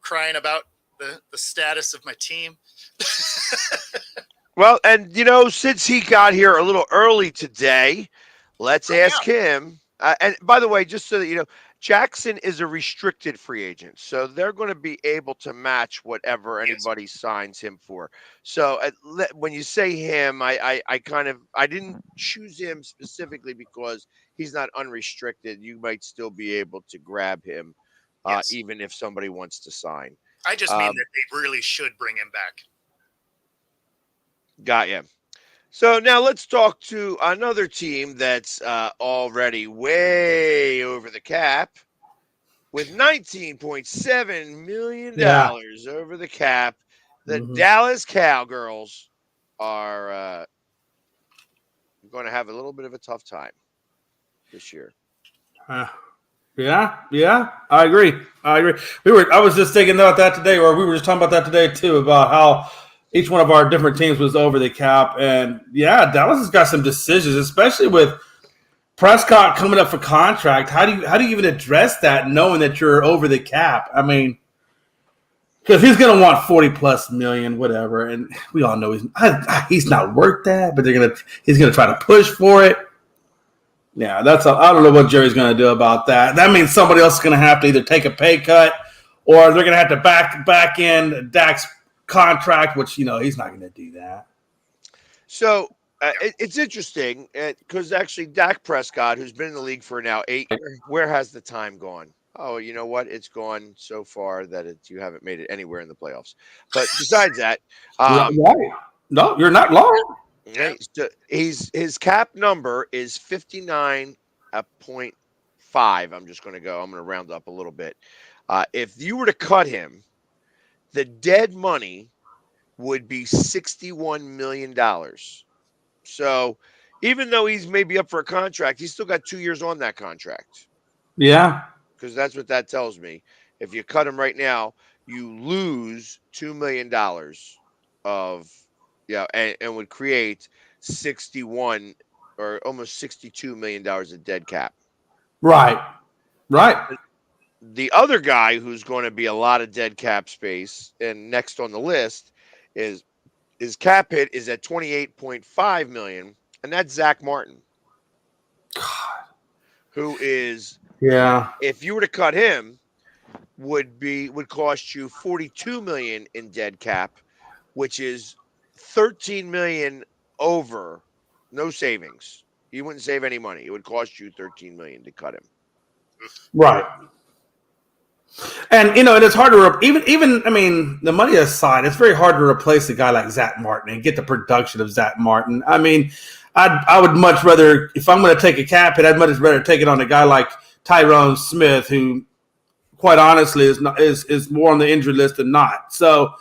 crying about the status of my team. Well, and since he got here a little early today, let's ask him And by the way, just so that you know, Jackson is a restricted free agent, so they're going to be able to match whatever Yes. anybody signs him for. So when you say him, I didn't choose him specifically because he's not unrestricted. You might still be able to grab him, Yes. even if somebody wants to sign. I just mean Um, that they really should bring him back. got you. So now let's talk to another team that's already way over the cap with $19.7 million Yeah. over the cap. The Hmm. Dallas Cowgirls are going to have a little bit of a tough time this year. Yeah, I agree. I was just thinking about that today, or we were just talking about that today too, about how each one of our different teams was over the cap, and yeah, Dallas has got some decisions, especially with Prescott coming up for contract. How do you even address that, knowing that you're over the cap? I mean, because he's going to want 40 plus million, whatever, and we all know he's not worth that, but he's gonna try to push for it. Yeah, I don't know what Jerry's going to do about that. That means somebody else is going to have to either take a pay cut, or they're going to have to back in Dak's contract, which he's not going to do that. So it's interesting because actually Dak Prescott, who's been in the league for now 8 years, where has the time gone? Oh, you know what? It's gone so far that you haven't made it anywhere in the playoffs. But besides that, um, Right. No, you're not long. Yeah. his cap number is 59.5. I'm just going to go. I'm going to round up a little bit. If you were to cut him, the dead money would be $61 million. So even though he's maybe up for a contract, he's still got 2 years on that contract Yeah. because that's what that tells me. If you cut him right now, you lose $2 million of and would create 61 or almost $62 million of dead cap. Right. Right. The other guy who's going to be a lot of dead cap space and next on the list is his cap hit is at 28.5 million, and that's Zach Martin, who is, Yeah. if you were to cut him, would cost you 42 million in dead cap, which is 13 million over, no savings. You wouldn't save any money. It would cost you 13 million to cut him. Right. And and it's hard to even. I mean, the money aside, it's very hard to replace a guy like Zach Martin and get the production of Zach Martin. I mean, I would much rather, if I'm going to take a cap hit, I'd much rather take it on a guy like Tyrone Smith, who, quite honestly, is more on the injury list than not. So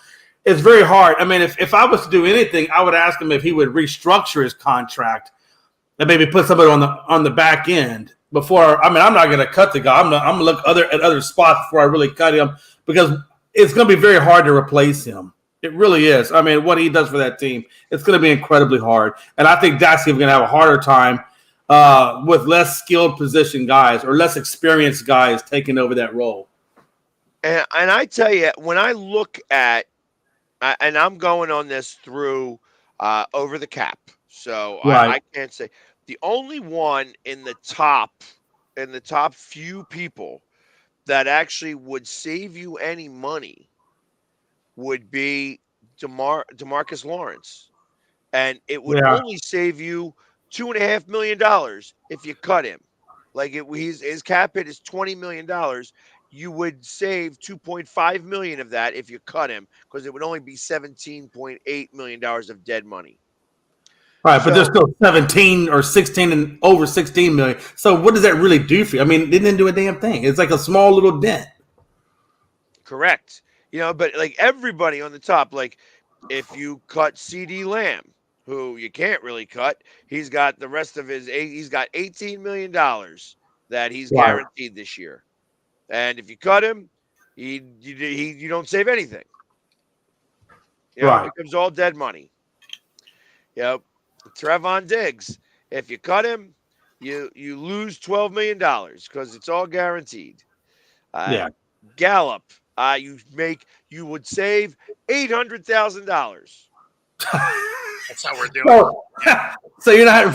it's very hard. I mean, if I was to do anything, I would ask him if he would restructure his contract and maybe put somebody on the back end before. I mean, I'm not going to cut the guy. I'm going to look at other spots before I really cut him, because it's going to be very hard to replace him. It really is. I mean, what he does for that team, it's going to be incredibly hard. And I think Dak's going to have a harder time with less skilled position guys or less experienced guys taking over that role. And I tell you, when I look at, and I'm going on this through over the cap, so Right. I can't say the only one in the top few people that actually would save you any money would be Demarcus Lawrence, and it would Yeah. only save you $2.5 million if you cut him. Like his cap hit is $20 million. You would save 2.5 million of that if you cut him, because it would only be $17.8 million of dead money. Right, but there's So still 17 or 16 and over 16 million. So what does that really do for you? I mean, it didn't do a damn thing. It's like a small little dent. correct. But like everybody on the top, like if you cut CD Lamb, who you can't really cut, he's got the rest of he's got $18 million that he's Right. guaranteed this year. And if you cut him, you don't save anything. Right. It becomes all dead money. Trevon Diggs, if you cut him, you lose $12 million because it's all guaranteed. Yeah. Gallup, you would save $800,000. That's how we're doing. So you're not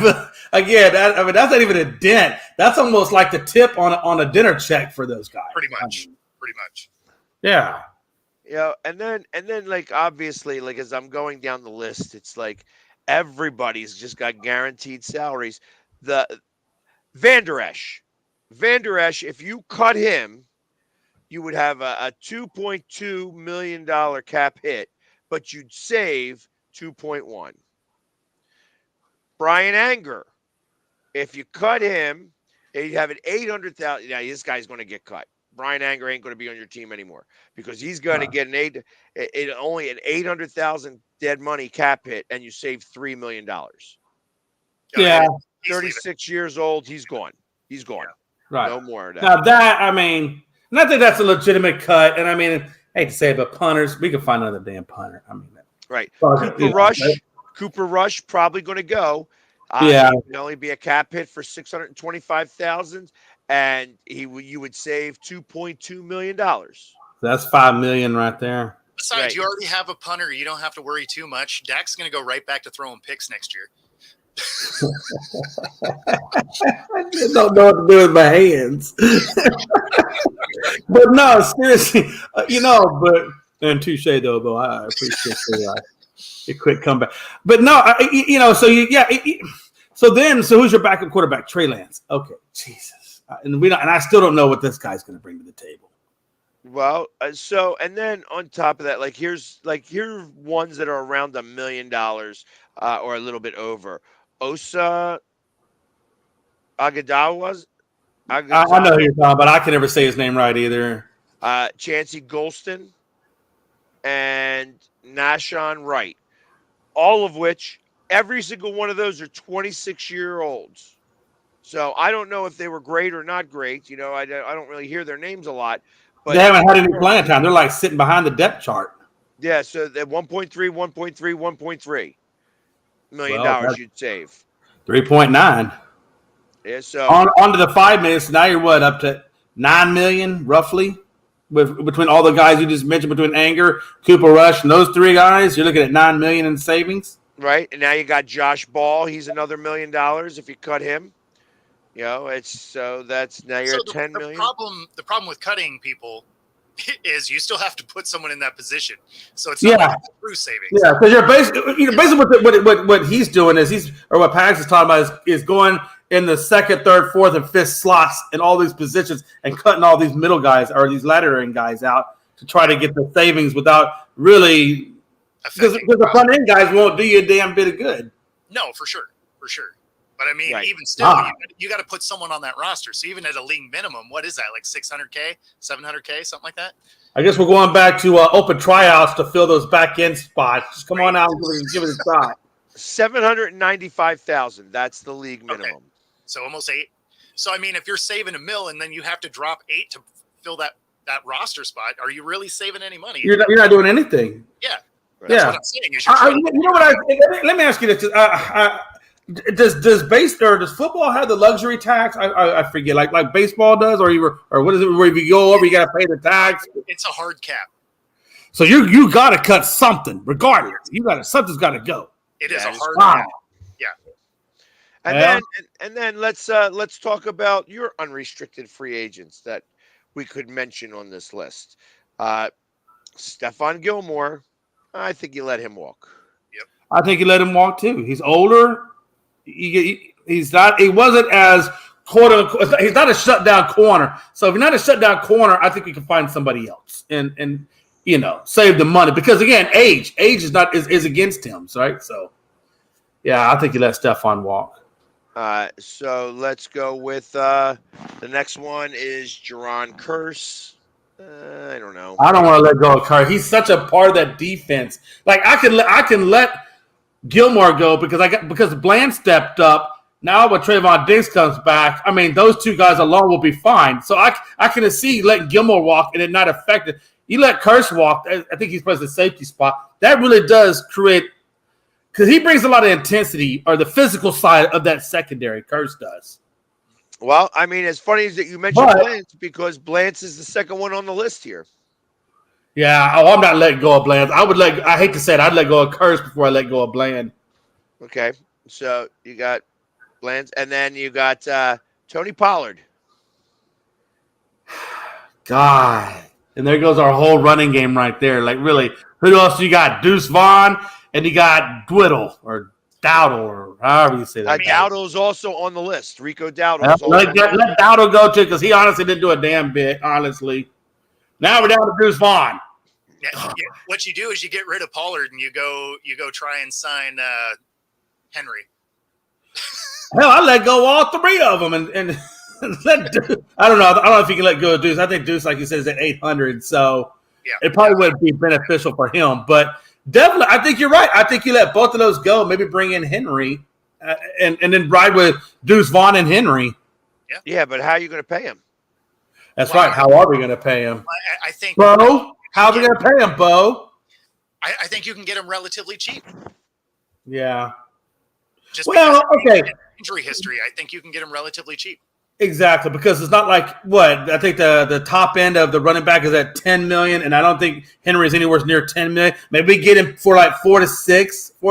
again. I mean, that's not even a dent. That's almost like the tip on a dinner check for those guys. Pretty much. Yeah. And then like obviously like as I'm going down the list, it's like everybody's just got guaranteed salaries. The Van Der Esch, if you cut him, you would have a $2.2 million cap hit, but you'd save 2.1. Brian Anger, if you cut him, you have an 800,000. Yeah, this guy's going to get cut. Brian Anger ain't going to be on your team anymore because he's going to get only an 800,000 dead money cap hit, and you save $3 million. Yeah. 36 years old. He's gone. Right. No more of that. Now that, I mean, and I think that's a legitimate cut. And I mean, I hate to say it, but punters, we can find another damn punter. I mean, right. Right? Cooper Rush probably going to go. Yeah. It would only be a cap hit for $625,000, and you would save $2.2 million. That's $5 million right there. Besides, Right. you already have a punter. You don't have to worry too much. Dak's going to go right back to throwing picks next year. I just don't know what to do with my hands. But no, seriously, and touche though, Bo. I appreciate your quick comeback. But no, so who's your backup quarterback? Trey Lance. Okay, Jesus, and I still don't know what this guy's going to bring to the table. Well, and then on top of that, here's ones that are around $1 million or a little bit over. Osa Agadawa. I know who you're talking about. I can never say his name right either. Chancey Golston and Nashon Wright, all of which every single one of those are 26-year-olds. So I don't know if they were great or not great. I don't really hear their names a lot. But they haven't had any playing time. They're like sitting behind the depth chart. Yeah, so they're 1.3 million you'd save. 3.9. Yeah, so on to the 5 million. So now you're up to 9 million roughly between all the guys you just mentioned, between Anger, Cooper Rush, and those three guys. You're looking at 9 million in savings. Right, and now you got Josh Ball. He's another $1 million if you cut him. That's now you're at 10 million. The problem with cutting people is you still have to put someone in that position. So it's not like true savings. Yeah, because you're basically what he's doing is what Pax is talking about is going in the second, third, fourth, and fifth slots in all these positions and cutting all these middle guys or these laddering guys out to try to get the savings without really because the front end guys won't do you a damn bit of good. No, for sure. But I mean, even still, you got to put someone on that roster. So even at a league minimum, what is that? Like $600K, $700K, something like that? I guess we're going back to open tryouts to fill those back end spots. Just come on out and give it a shot. $795,000. That's the league minimum. Okay. So almost 8. So I mean, if you're saving $1 million and then you have to drop 8 to fill that roster spot, are you really saving any money? You're not doing anything. Yeah. Right. That's what I'm saying. Let me ask you this. Does football have the luxury tax? I forget, like baseball does, or what is it? Where if you go over, you got to pay the tax. It's a hard cap. So you got to cut something, regardless. Something's got to go. It is a hard cap. Yeah. And then let's talk about your unrestricted free agents that we could mention on this list. Stephon Gilmore, I think you let him walk. Yep. I think you let him walk too. He's older. He's not. He wasn't as quote unquote. He's not a shutdown corner. So if you're not a shutdown corner, I think we can find somebody else and save the money because again, age is not is against him, right? So yeah, I think you let Stephon walk. So let's go with the next one is Jerron Curse. I don't know. I don't want to let go of Curry. He's such a part of that defense. Like I can let Gilmore go because Bland stepped up. Now when Trayvon Diggs comes back, I mean those two guys alone will be fine. So I can see letting Gilmore walk and it not affect it. You let Curse walk. I think he's plays the safety spot. That really does create because he brings a lot of intensity or the physical side of that secondary. Curse does. Well, I mean, as funny as that you mentioned Blance because Blance is the second one on the list here. Yeah, I'm not letting go of Bland. I hate to say it, I'd let go of Curse before I let go of Bland. Okay, so you got Lance, and then you got Tony Pollard. God. And there goes our whole running game right there. Like, really, who else you got? Deuce Vaughn, and you got Dwiddle or Dowdle, or however you say that guy. Dowdle's also on the list. Rico Dowdle is also Let, on the list. let Dowdle go too, because he honestly didn't do a damn bit, honestly. Now we're down to Deuce Vaughn. Yeah, what you do is you get rid of Pollard and you go try and sign Henry. Hell, I let go of all three of them, and let Deuce, I don't know. I don't know if you can let go of Deuce. I think Deuce, like you said, is at 800, so it probably would be beneficial for him. But definitely, I think you're right. I think you let both of those go. Maybe bring in Henry, and then ride with Deuce Vaughn and Henry. Yeah, but how are you going to pay him? That's right. How are we going to pay him? I think Bo, how are we going to pay him, Bo? I think you can get him relatively cheap. Yeah. Just well, okay. Injury history, I think you can get him relatively cheap. Exactly, because it's not like what I think the top end of the running back is at 10 million, and I don't think Henry is anywhere near 10 million. Maybe we get him for like 4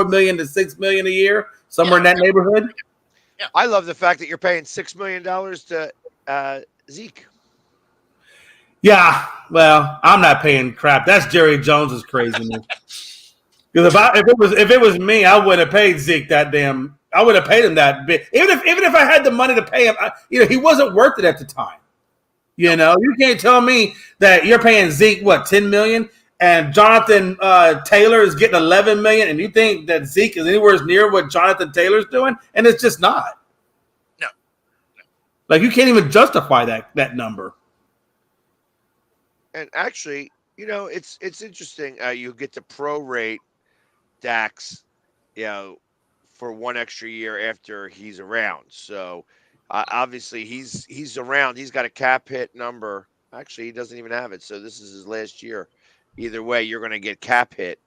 million to 6 million a year, somewhere in that neighborhood. Yeah, I love the fact that you're paying $6 million to Zeke. Yeah, well, I'm not paying crap. That's Jerry Jones's craziness. Because if it was me, I wouldn't have paid Zeke that damn. I would have paid him that bit. Even if I had the money to pay him, he wasn't worth it at the time. You can't tell me that you're paying Zeke what, 10 million, and Jonathan Taylor is getting 11 million, and you think that Zeke is anywhere near what Jonathan Taylor's doing, and it's just not. No. Like, you can't even justify that number. And actually, it's interesting. You get to prorate Dax, for one extra year after he's around. So obviously he's around. He's got a cap hit number. Actually, he doesn't even have it. So this is his last year. Either way, you're going to get cap hit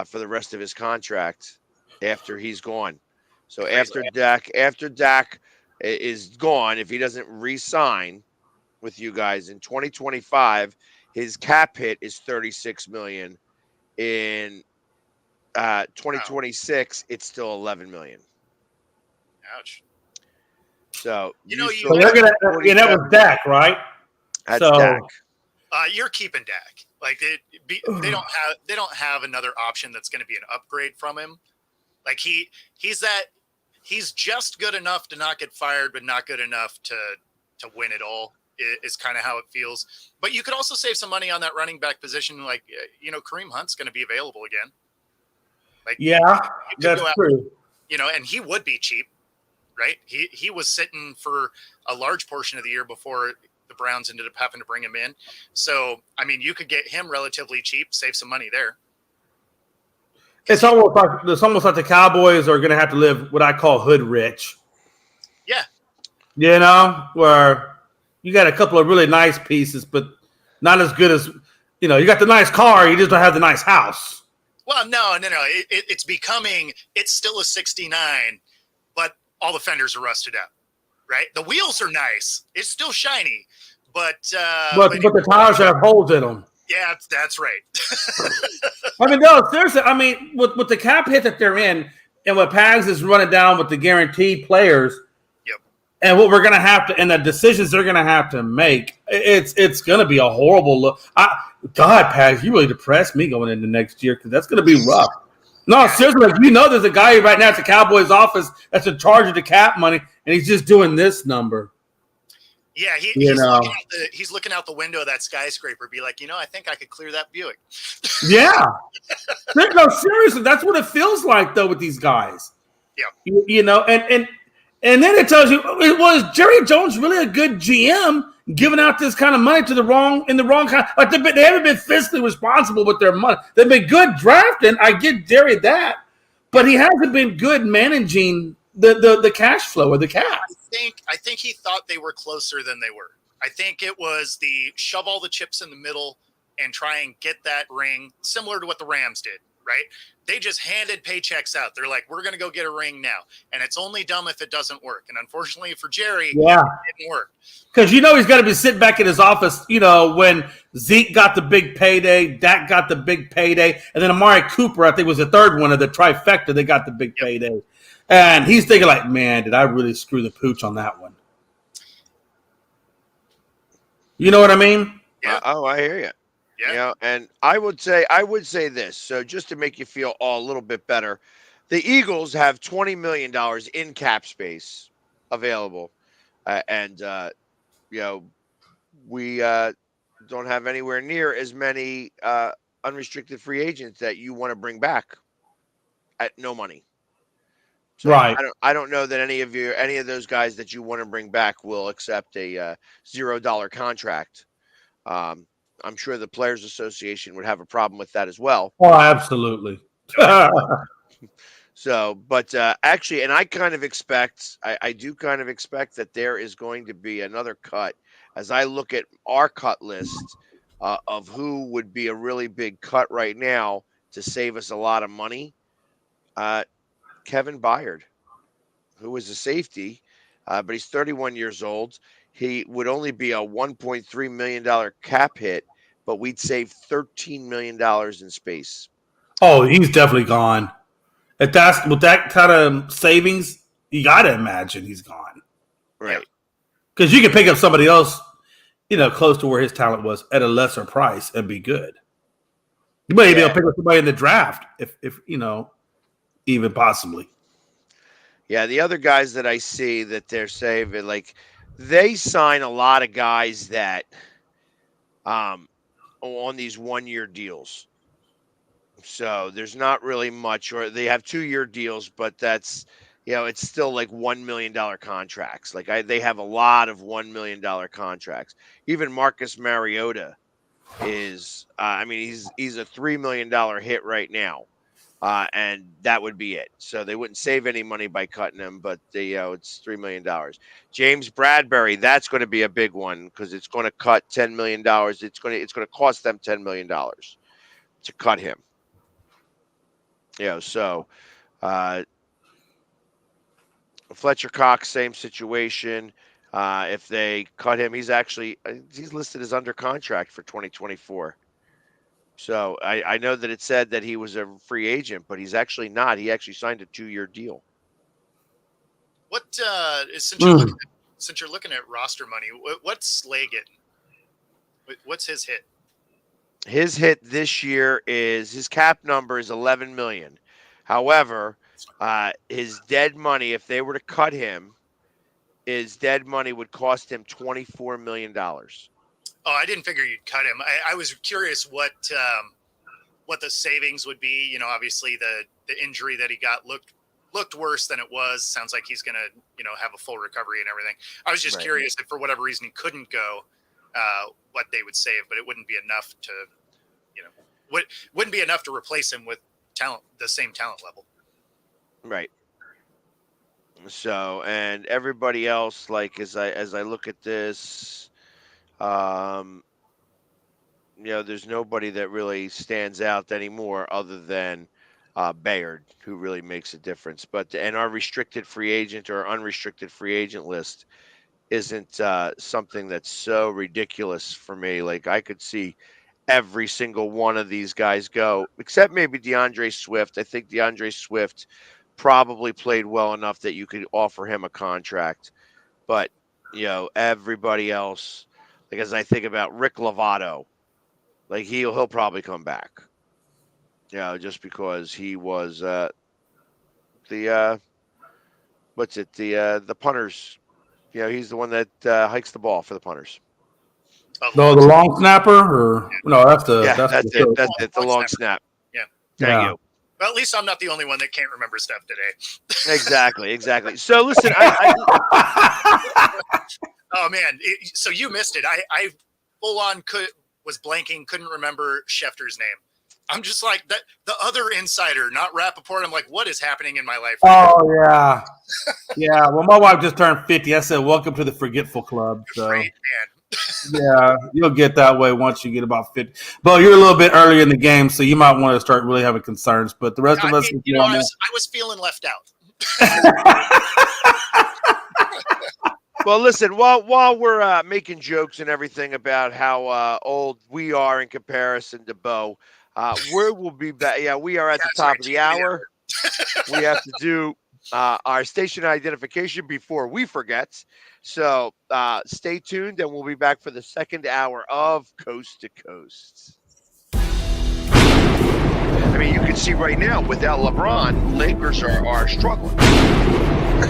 for the rest of his contract after he's gone. So after Dak is gone, if he doesn't re-sign with you guys in 2025, his cap hit is 36 million. In 2026, it's still 11 million. Ouch. So so they're gonna, that was Dak, right? That's Dak. You're keeping Dak. Like they don't have another option that's going to be an upgrade from him. Like he's just good enough to not get fired, but not good enough to win it all. Is kind of how it feels. But you could also save some money on that running back position. Like, Kareem Hunt's going to be available again. Like, that's true. And he would be cheap, right? He was sitting for a large portion of the year before the Browns ended up having to bring him in. So, I mean, you could get him relatively cheap, save some money there. It's almost like the Cowboys are going to have to live what I call hood rich. Yeah. Where you got a couple of really nice pieces, but not as good as, you got the nice car, you just don't have the nice house. Well, no. It's still a 69, but all the fenders are rusted out, right? The wheels are nice. It's still shiny, but the tires have holes in them. Yeah, that's right. I mean, no, seriously. I mean, with the cap hit that they're in, and what Pags is running down with the guaranteed players, and what we're going to have to, and the decisions they're going to have to make, it's going to be a horrible look. God, Pags, you really depressed me going into next year because that's going to be rough. No, seriously, there's a guy right now at the Cowboys office that's in charge of the cap money, and he's just doing this number. Yeah, he's looking out the window of that skyscraper, be like, I think I could clear that Buick. Yeah. No, seriously, that's what it feels like, though, with these guys. Yeah. And then it tells you, was Jerry Jones really a good GM giving out this kind of money in the wrong kind? Like they haven't been fiscally responsible with their money. They've been good drafting. I get Jerry that, but he hasn't been good managing the cash flow of the cap. I think he thought they were closer than they were. I think it was the shove all the chips in the middle and try and get that ring, similar to what the Rams did. right? They just handed paychecks out. They're like, we're going to go get a ring now. And it's only dumb if it doesn't work. And unfortunately for Jerry, Yeah. it didn't work. Because he's got to be sitting back in his office, when Zeke got the big payday, Dak got the big payday, and then Amari Cooper, I think, was the third one of the trifecta. They got the big payday. And he's thinking like, man, did I really screw the pooch on that one? You know what I mean? Yeah. I hear you. Yeah. And I would say this. So just to make you feel a little bit better, the Eagles have $20 million in cap space available, and we don't have anywhere near as many unrestricted free agents that you want to bring back at no money. So Right. I don't know that any of those guys that you want to bring back will accept a $0 contract. I'm sure the Players Association would have a problem with that as well. Oh, absolutely. So, but actually, and I kind of expect, I do kind of expect that there is going to be another cut as I look at our cut list of who would be a really big cut right now to save us a lot of money. Kevin Byard, who is a safety, but he's 31 years old. He would only be a $1.3 million cap hit, but we'd save $13 million in space. Oh, he's definitely gone. With that kind of savings, you got to imagine he's gone. Right. Because you can pick up somebody else, close to where his talent was at a lesser price and be good. You may be able to pick up somebody in the draft if even possibly. Yeah, the other guys that I see that they're saving, like they sign a lot of guys that on these 1-year deals. So there's not really much, or they have 2-year deals, but that's it's still like $1 million contracts. Like they have a lot of $1 million contracts. Even Marcus Mariota is he's a $3 million hit right now. And that would be it. So they wouldn't save any money by cutting him, but it's $3 million. James Bradbury, that's going to be a big one because it's going to cut $10 million. It's going to cost them $10 million to cut him. So Fletcher Cox, same situation. If they cut him, he's listed as under contract for 2024. So I know that it said that he was a free agent, but he's actually not. He actually signed a 2-year deal. What since you're looking at roster money, what's Slay getting? What's his hit? His hit this year is his cap number is $11 million. However, his dead money, if they were to cut him, his dead money would cost him $24 million. Oh, I didn't figure you'd cut him. I was curious what the savings would be. Obviously the injury that he got looked worse than it was. Sounds like he's gonna have a full recovery and everything. I was just curious if for whatever reason he couldn't go, what they would save, but it wouldn't be enough to, wouldn't be enough to replace him with the same talent level. Right. So, and everybody else, like as I look at this. There's nobody that really stands out anymore other than Bayard, who really makes a difference. And our restricted free agent or unrestricted free agent list isn't something that's so ridiculous for me. Like I could see every single one of these guys go, except maybe DeAndre Swift. I think DeAndre Swift probably played well enough that you could offer him a contract. But, everybody else. Like as I think about Rick Lovato, like he'll probably come back. Just because he was the punters. He's the one that hikes the ball for the punters. No, the long snapper, or no? That's it. That's it. The long snap. Yeah. Thank you. Well, at least I'm not the only one that can't remember stuff today. Exactly. So listen, oh man, so you missed it. I full on was blanking, couldn't remember Schefter's name. I'm just like that. The other insider, not Rappaport. I'm like, what is happening in my life? Oh yeah, yeah. Well, my wife just turned 50. I said, "Welcome to the Forgetful Club." So. Great man. Yeah, you'll get that way once you get about 50. But you're a little bit early in the game, so you might want to start really having concerns. But the rest of us, I was feeling left out. Well, listen, while we're making jokes and everything about how old we are in comparison to Bo, we will be back. Yeah, we are at the top of the hour. We have to do our station identification before we forget. So stay tuned, and we'll be back for the second hour of Coast to Coast. I mean, you can see right now, without LeBron, Lakers are struggling.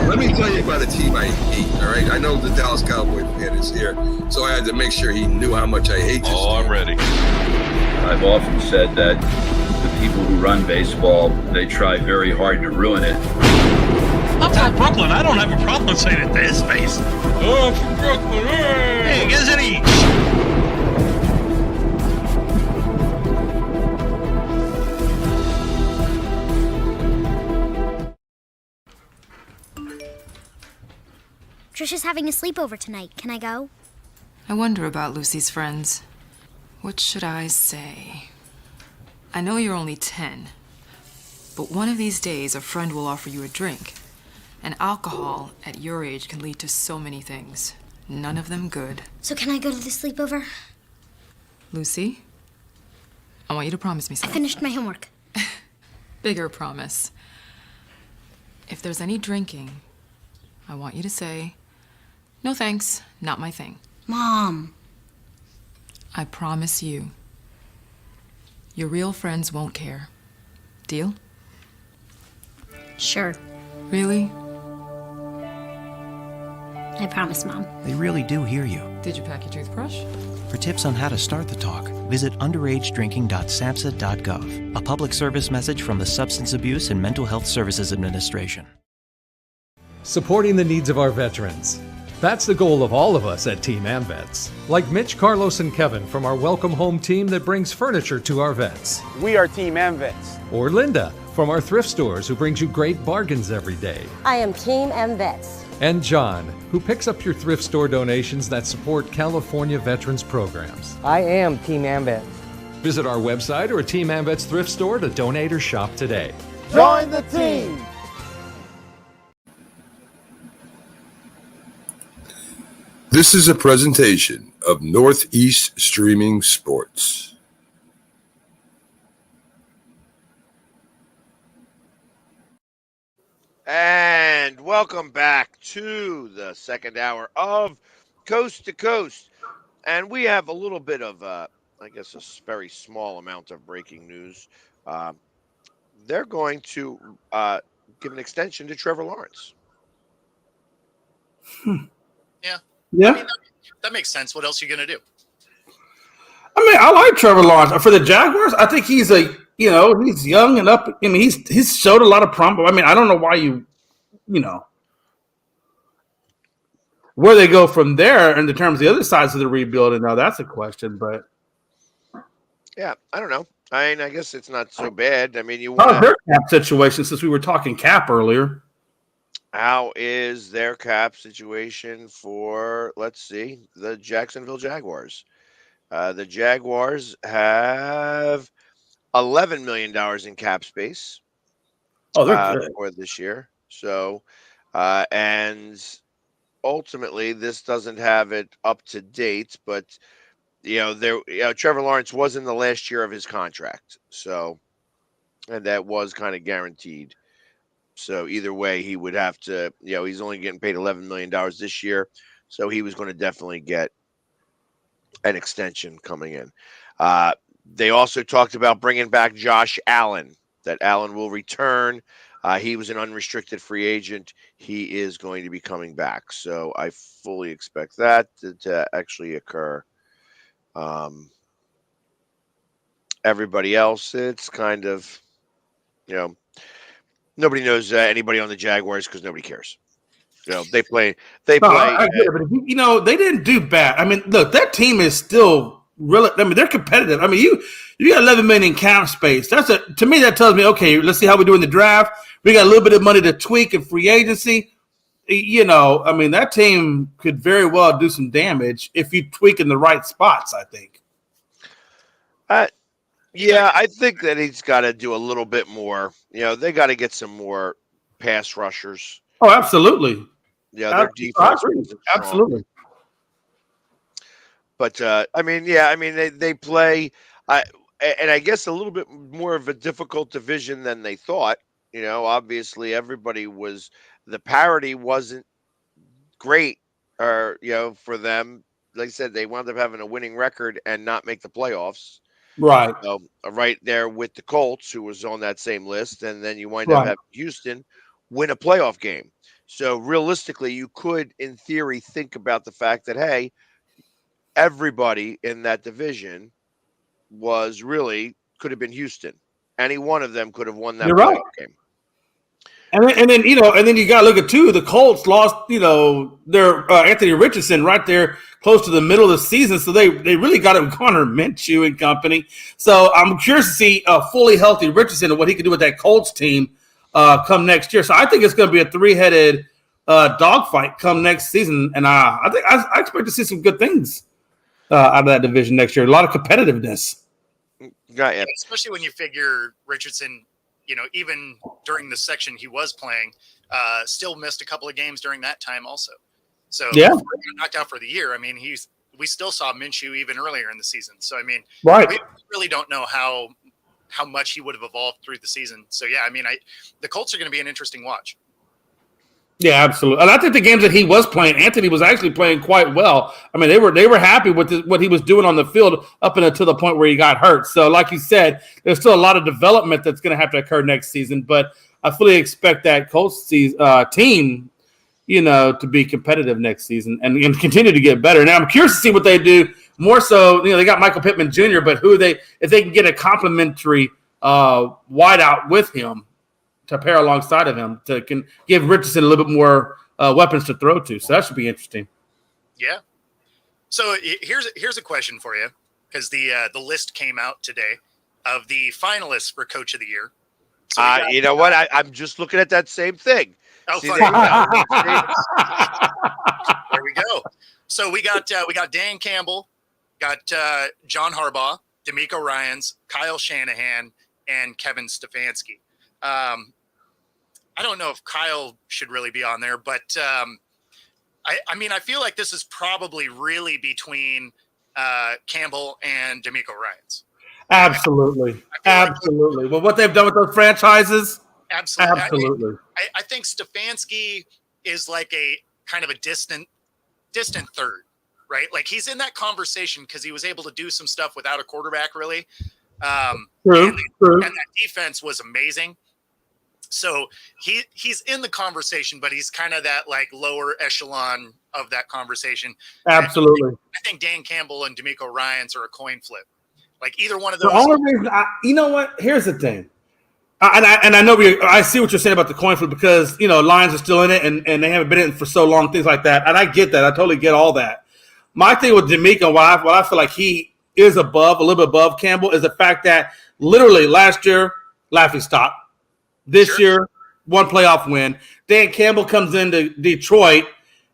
Let me tell you about a team I hate, all right? I know the Dallas Cowboy fan is here, so I had to make sure he knew how much I hate this team. I'm ready. I've often said that the people who run baseball, they try very hard to ruin it. I'm from Brooklyn. I don't have a problem saying it to his face. Oh, I'm from Brooklyn. Hey, get us an each. Trisha's having a sleepover tonight. Can I go? I wonder about Lucy's friends. What should I say? I know you're only 10, but one of these days a friend will offer you a drink. And alcohol at your age can lead to so many things. None of them good. So can I go to the sleepover? Lucy, I want you to promise me I something. finished my homework. Bigger promise. If there's any drinking, I want you to say, "No thanks, not my thing." Mom. I promise you. Your real friends won't care. Deal? Sure. Really? I promise, Mom. They really do hear you. Did you pack your toothbrush? For tips on how to start the talk, visit underagedrinking.samhsa.gov, a public service message from the Substance Abuse and Mental Health Services Administration. Supporting the needs of our veterans. That's the goal of all of us at Team AmVets. Like Mitch, Carlos, and Kevin from our Welcome Home team that brings furniture to our vets. We are Team AmVets. Or Linda from our thrift stores who brings you great bargains every day. I am Team AmVets. And John, who picks up your thrift store donations that support California veterans programs. I am Team AmVets. Visit our website or a Team AmVets thrift store to donate or shop today. Join the team! This is a presentation of Northeast Streaming Sports. And welcome back to the second hour of Coast to Coast. And we have a little bit of, I guess, a very small amount of breaking news. They're going to give an extension to Trevor Lawrence. Yeah. Yeah. I mean, that makes sense. What else are you going to do? I mean, I like Trevor Lawrence. For the Jaguars, I think he's he's young and up. I mean, he's showed a lot of promise. I mean, I don't know why where they go from there in terms of the other sides of the rebuilding. Now that's a question, but yeah, I don't know. I mean, I guess it's not so bad. I mean, how's their cap situation since we were talking cap earlier? How is their cap situation for, let's see, the Jacksonville Jaguars? The Jaguars have $11 million in cap space for this year. So, and ultimately, this doesn't have it up to date, but Trevor Lawrence was in the last year of his contract, so, and that was kind of guaranteed. So either way, he would have to, he's only getting paid $11 million this year, so he was going to definitely get an extension coming in. They also talked about bringing back Josh Allen, that Allen will return. He was an unrestricted free agent. He is going to be coming back. So I fully expect that to actually occur. Everybody else, it's kind of, nobody knows anybody on the Jaguars because nobody cares. They play. I get it, but they didn't do bad. I mean, look, that team is still really. I mean, they're competitive. I mean, you got $11 million in cap space. To me, that tells me, okay, let's see how we do in the draft. We got a little bit of money to tweak in free agency. I mean, that team could very well do some damage if you tweak in the right spots, I think. Yeah, I think that he's got to do a little bit more. They got to get some more pass rushers. Oh, absolutely. Yeah, their defense wasn't strong. Absolutely. But they play, and I guess a little bit more of a difficult division than they thought. Obviously the parity wasn't great, or for them. Like I said, they wound up having a winning record and not make the playoffs. Right. Right there with the Colts, who was on that same list, and then you wind up having Houston win a playoff game. So realistically, you could, in theory, think about the fact that, hey, everybody in that division could have been Houston. Any one of them could have won that playoff game. And then you got to look at the Colts lost their Anthony Richardson right there close to the middle of the season, so they really got him Connor Minshew and company. So I'm curious to see a fully healthy Richardson and what he can do with that Colts team come next year. So I think it's going to be a three-headed dogfight come next season, and I think I expect to see some good things out of that division next year. A lot of competitiveness. Yeah, especially when you figure Richardson, even during the section he was playing, still missed a couple of games during that time also. So before he got knocked out for the year, I mean, we still saw Minshew even earlier in the season. So, I mean, we really don't know how much he would have evolved through the season. So, yeah, I mean, the Colts are going to be an interesting watch. Yeah, absolutely. And I think the games that he was playing, Anthony was actually playing quite well. I mean, they were happy with what he was doing on the field up until the point where he got hurt. So, like you said, there's still a lot of development that's going to have to occur next season. But I fully expect that Colts team, to be competitive next season and continue to get better. Now, I'm curious to see what they do more so. They got Michael Pittman Jr., but if they can get a complimentary wideout with him to pair alongside of him can give Richardson a little bit more weapons to throw to. So that should be interesting. Yeah. So here's a question for you, because the list came out today of the finalists for Coach of the Year. So you know what? I'm just looking at that same thing. Oh, See, there we go. So we got Dan Campbell, got John Harbaugh, DeMeco Ryans, Kyle Shanahan, and Kevin Stefanski. I don't know if Kyle should really be on there, but I mean, I feel like this is probably really between Campbell and DeMeco Ryans. Absolutely. Absolutely. Well, what they've done with those franchises. Absolutely. I think Stefanski is like a kind of a distant third, right? Like he's in that conversation because he was able to do some stuff without a quarterback, really. True. And that defense was amazing. So he's in the conversation, but he's kind of that like lower echelon of that conversation. Absolutely. I think Dan Campbell and DeMeco Ryans are a coin flip. Like either one of those. The only reason, you know what? Here's the thing. And I know I see what you're saying about the coin flip because, Lions are still in it and they haven't been in it for so long, things like that. And I get that. I totally get all that. My thing with DeMeco, what I feel like he is a little bit above Campbell, is the fact that literally last year, laughing stock. This year, one playoff win. Dan Campbell comes into Detroit,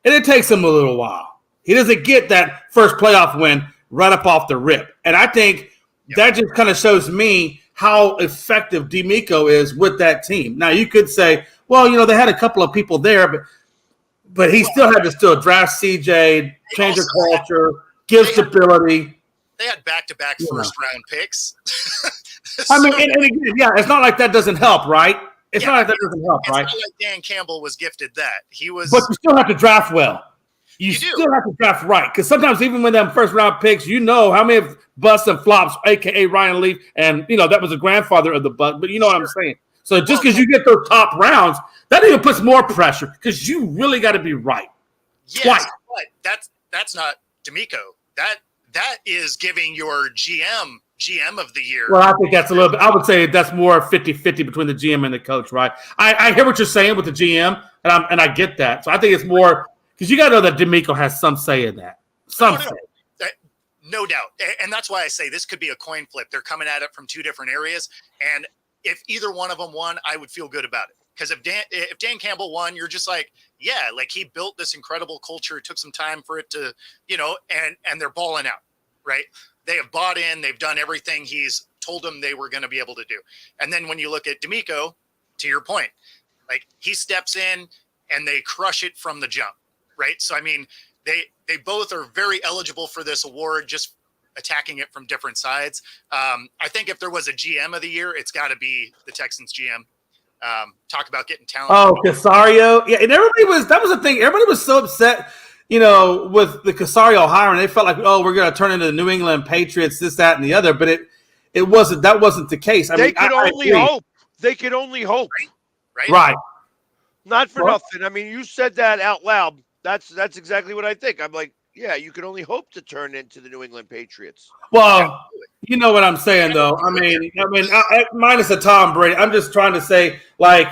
and it takes him a little while. He doesn't get that first playoff win right up off the rip. And I think that just kind of shows me how effective DeMeco is with that team. Now, you could say, well, they had a couple of people there, but he still had to draft CJ, change the culture, give stability. They had back-to-back first-round picks. I mean, and again, it's not like that doesn't help, right? It's not like that doesn't help, right? It's not like Dan Campbell was gifted that. He was. But you still have to draft well. You still have to draft right. Because sometimes even with them first-round picks, how many busts and flops, a.k.a. Ryan Leaf, and, that was the grandfather of the bust. But you know what I'm saying? So just because you get those top rounds, that even puts more pressure because you really got to be right. Yes, twice. But that's not DeMeco. That is giving your GM of the year. Well, I think that's a little bit – I would say that's more 50-50 between the GM and the coach, right? I hear what you're saying with the GM, and I get that. So I think it's more – because you got to know that DeMeco has some say in that. No doubt. And that's why I say this could be a coin flip. They're coming at it from two different areas. And if either one of them won, I would feel good about it Because if Dan Campbell won, you're just like, yeah, like he built this incredible culture. It took some time for it to, and they're balling out, right? They have bought in. They've done everything he's told them they were going to be able to do. And then when you look at D'Amico, to your point, like he steps in and they crush it from the jump, right? So, I mean, they both are very eligible for this award, just attacking it from different sides. I think if there was a GM of the year, it's got to be the Texans GM. Talk about getting talent. Oh, Casario. Yeah, and that was the thing. Everybody was so upset, with the Casario hiring. They felt like, oh, we're going to turn into the New England Patriots, this, that, and the other. But it wasn't. That wasn't the case. They could only hope. They could only hope. Right. Not for nothing. I mean, you said that out loud. That's exactly what I think. I'm like, yeah, you can only hope to turn into the New England Patriots. Well, you know what I'm saying, though. I mean, minus a Tom Brady. I'm just trying to say, like,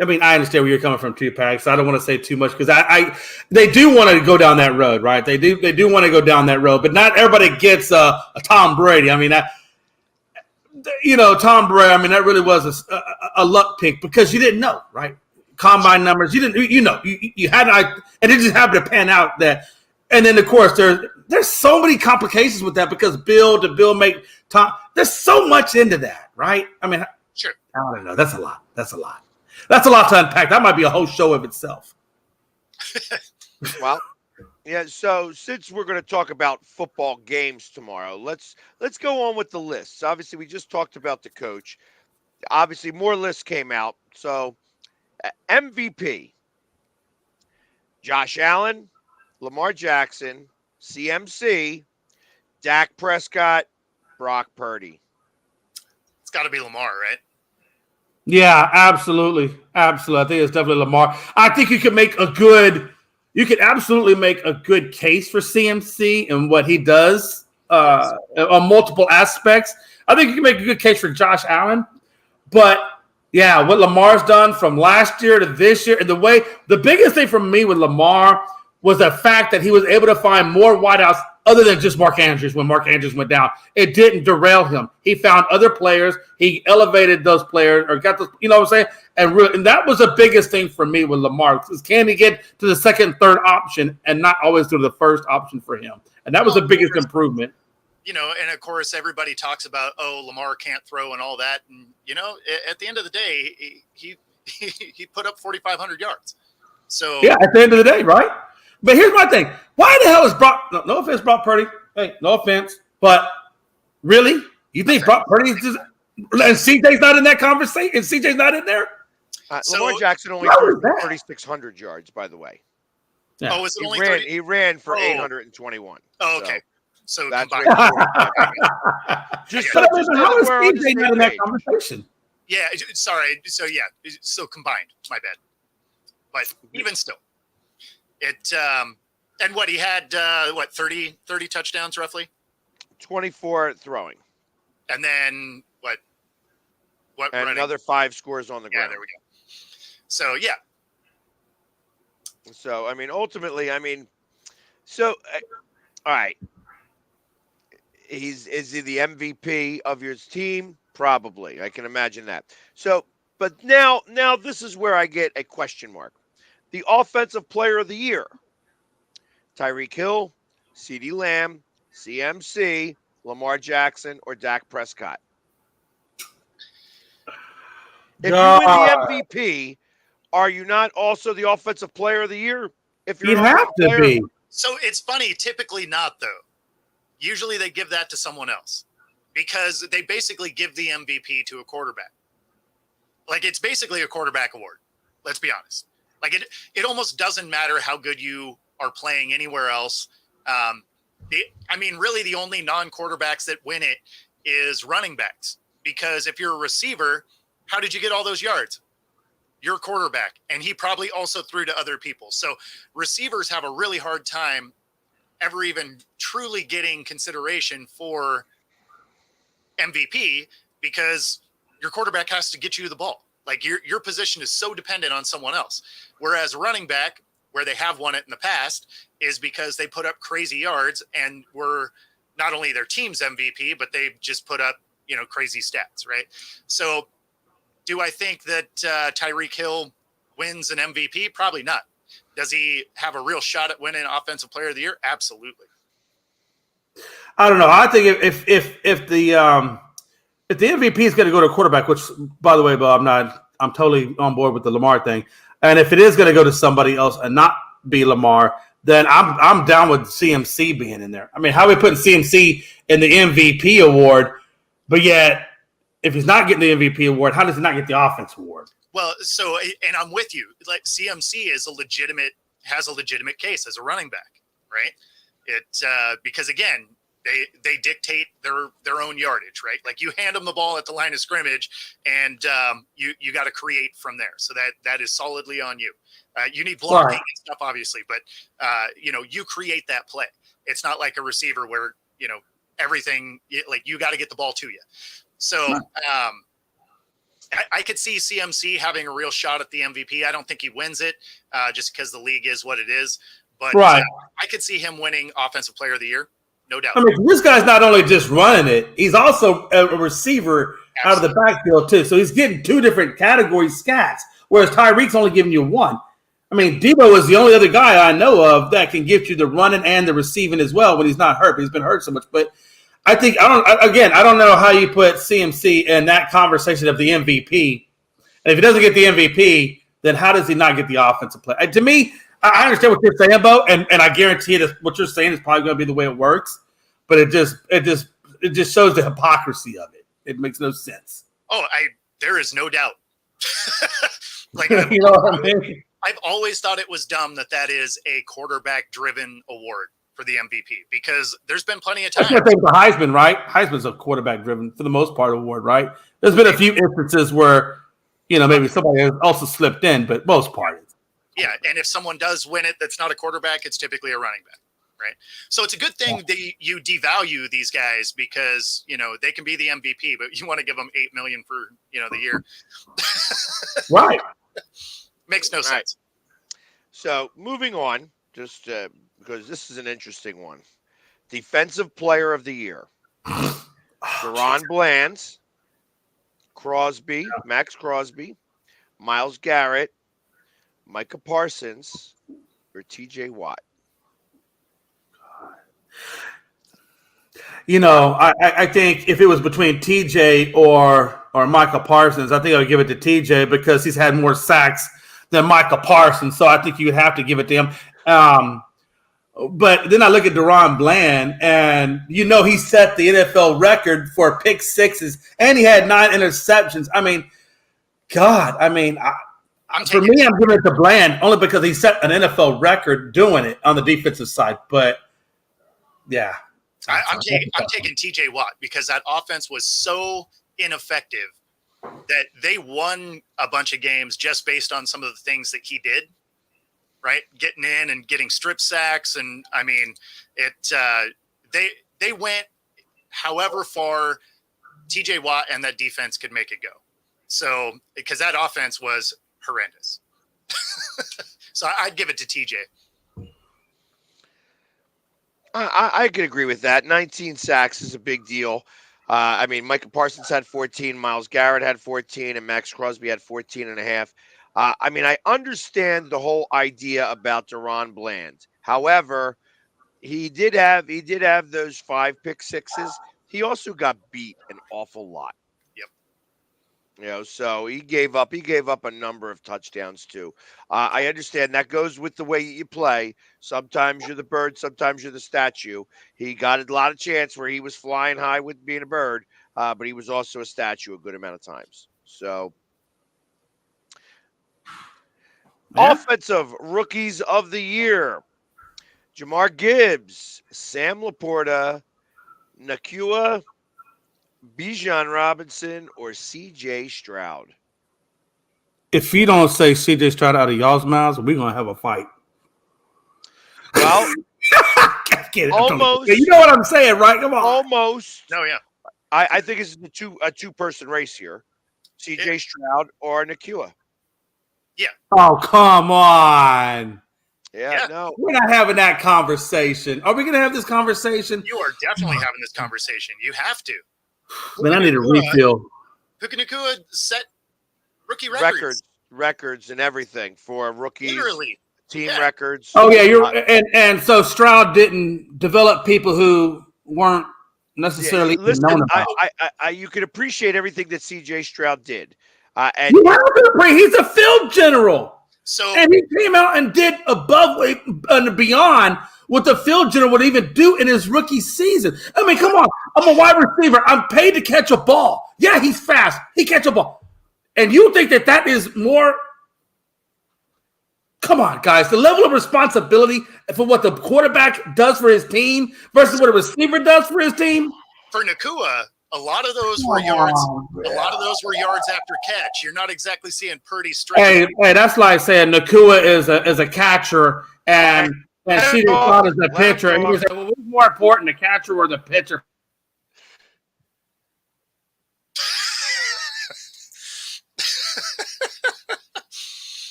I understand where you're coming from, Tupac. So I don't want to say too much because they do want to go down that road, right? They do want to go down that road, but not everybody gets a Tom Brady. I mean, Tom Brady. I mean, that really was a luck pick because you didn't know, right? Combine numbers, you didn't, you had, and it just happened to pan out that, and then of course there's so many complications with that because Bill make Tom. There's so much into that, right? I mean, sure. I don't know. That's a lot. That's a lot to unpack. That might be a whole show of itself. Well, yeah. So since we're going to talk about football games tomorrow, let's go on with the lists. Obviously, we just talked about the coach. Obviously, more lists came out. So. MVP, Josh Allen, Lamar Jackson, CMC, Dak Prescott, Brock Purdy. It's got to be Lamar, right? Yeah, absolutely. Absolutely. I think it's definitely Lamar. I think you could absolutely make a good case for CMC and what he does on multiple aspects. I think you can make a good case for Josh Allen, but yeah, what Lamar's done from last year to this year, and the biggest thing for me with Lamar was the fact that he was able to find more wideouts other than just Mark Andrews when Mark Andrews went down. It didn't derail him. He found other players. He elevated those players or got those, you know what I'm saying? And that was the biggest thing for me with Lamar. Is can he get to the second, third option and not always to the first option for him? And that was the biggest improvement. And of course, everybody talks about, Lamar can't throw and all that. And, at the end of the day, he put up 4,500 yards. So yeah, at the end of the day, right? But here's my thing. Why the hell is Brock, no offense, Brock Purdy. Hey, no offense. But really? You think Brock Purdy is just, and CJ's not in that conversation? And CJ's not in there? Lamar Jackson only threw 3,600 yards, by the way. Yeah. Oh, is it only 30? He ran for 821. Oh, okay. So that's combined. Just how is we're on the CJ same not in that page. conversation? Yeah, sorry. So combined. My bad. But even still, it and what he had 30 touchdowns roughly, 24 throwing, and then what and running? another 5 scores on the ground. Yeah, there we go. So yeah. So ultimately, all right. Is he the MVP of your team? Probably. I can imagine that. So, but now this is where I get a question mark. The offensive player of the year. Tyreek Hill, CeeDee Lamb, CMC, Lamar Jackson, or Dak Prescott. If you win the MVP, are you not also the offensive player of the year? If you're You'd have to be. So it's funny, typically not though. Usually they give that to someone else because they basically give the MVP to a quarterback. Like it's basically a quarterback award. Let's be honest. Like it almost doesn't matter how good you are playing anywhere else. Really the only non-quarterbacks that win it is running backs because if you're a receiver, how did you get all those yards? You're a quarterback, and he probably also threw to other people. So receivers have a really hard time ever even truly getting consideration for MVP because your quarterback has to get you the ball. Like your position is so dependent on someone else. Whereas running back, where they have won it in the past, is because they put up crazy yards and were not only their team's MVP, but they just put up, crazy stats, right? So Do I think that Tyreek Hill wins an MVP? Probably not. Does he have a real shot at winning Offensive Player of the Year? Absolutely. I don't know. I think if the MVP is going to go to quarterback, which by the way, Bob, I'm totally on board with the Lamar thing. And if it is going to go to somebody else and not be Lamar, then I'm down with CMC being in there. I mean, how are we putting CMC in the MVP award, but yet if he's not getting the MVP award, how does he not get the offense award? Well, so, and I'm with you. Like CMC has a legitimate case as a running back, right? Because again, they dictate their own yardage, right? Like you hand them the ball at the line of scrimmage, and you got to create from there. So that is solidly on you. You need blocking and stuff, obviously, but you create that play. It's not like a receiver where everything like you got to get the ball to you. So I could see CMC having a real shot at the MVP. I don't think he wins it just because the league is what it is. But I could see him winning Offensive Player of the Year, no doubt. I mean, this guy's not only just running it, he's also a receiver out of the backfield too. So he's getting two different category stats, whereas Tyreek's only giving you one. I mean, Debo is the only other guy I know of that can get you the running and the receiving as well when he's not hurt. He's been hurt so much. But I think I don't know how you put CMC in that conversation of the MVP. And if he doesn't get the MVP, then how does he not get the offensive play? To me, I understand what you're saying, Bo, and I guarantee that what you're saying is probably going to be the way it works. But it just shows the hypocrisy of it. It makes no sense. Oh, there is no doubt. Like you know what I mean? I've always thought it was dumb that is a quarterback-driven award for the MVP because there's been plenty of times. That's the thing with the Heisman, right? Heisman's a quarterback-driven, for the most part, award, right? There's been a few instances where, maybe somebody else also slipped in, but most part. Yeah, and if someone does win it that's not a quarterback, it's typically a running back, right? So it's a good thing that you devalue these guys because, they can be the MVP, but you want to give them $8 million for, the year. Right. Makes no sense. So moving on, just because this is an interesting one. Defensive Player of the Year. Deron Bland, Crosby, Max Crosby, Myles Garrett, Micah Parsons, or TJ Watt. I think if it was between TJ or Micah Parsons, I think I would give it to TJ because he's had more sacks than Micah Parsons. So I think you would have to give it to him. But then I look at Deron Bland, and he set the NFL record for pick sixes, and he had 9 interceptions. I mean, God, I'm giving it to Bland only because he set an NFL record doing it on the defensive side. But yeah, I'm taking TJ Watt because that offense was so ineffective that they won a bunch of games just based on some of the things that he did, right? Getting in and getting strip sacks. And I mean, they went however far TJ Watt and that defense could make it go. So, because that offense was horrendous. So I'd give it to TJ. I could agree with that. 19 sacks is a big deal. Micah Parsons had 14, Myles Garrett had 14, and Max Crosby had 14 and a half. I understand the whole idea about Deron Bland. However, he did have those 5 pick sixes. He also got beat an awful lot. Yep. So he gave up a number of touchdowns too. I understand that goes with the way you play. Sometimes you're the bird, sometimes you're the statue. He got a lot of chance where he was flying high with being a bird, but he was also a statue a good amount of times. So Offensive Rookies of the Year. Jamar Gibbs, Sam Laporta, Nakua, Bijan Robinson, or C.J. Stroud. If you don't say C.J. Stroud out of y'all's mouths, we're going to have a fight. Well, almost. You know what I'm saying, right? Come on. Almost. No, yeah. I think it's a two-person race here. C.J. Stroud or Nakua. Yeah. Oh, come on. Yeah, no. We're not having that conversation. Are we going to have this conversation? You are definitely having this conversation. You have to. Man, I need a refill. Puka Nakua set Rookie records. Records and everything for rookies. Literally. Team records. Oh yeah, and so Stroud didn't develop people who weren't necessarily known about. You can appreciate everything that C.J. Stroud did. And he's a field general. And he came out and did above and beyond what the field general would even do in his rookie season. I mean, come on. I'm a wide receiver. I'm paid to catch a ball. Yeah, he's fast. He catch a ball. And you think that is more? Come on, guys. The level of responsibility for what the quarterback does for his team versus what a receiver does for his team. For Nakua, a lot of those were yards. A lot of those were yards after catch. You're not exactly seeing Purdy straight. Hey, that's like saying Nakua is a catcher and C.J. Stroud is a pitcher. And you say, well, what's more important, the catcher or the pitcher?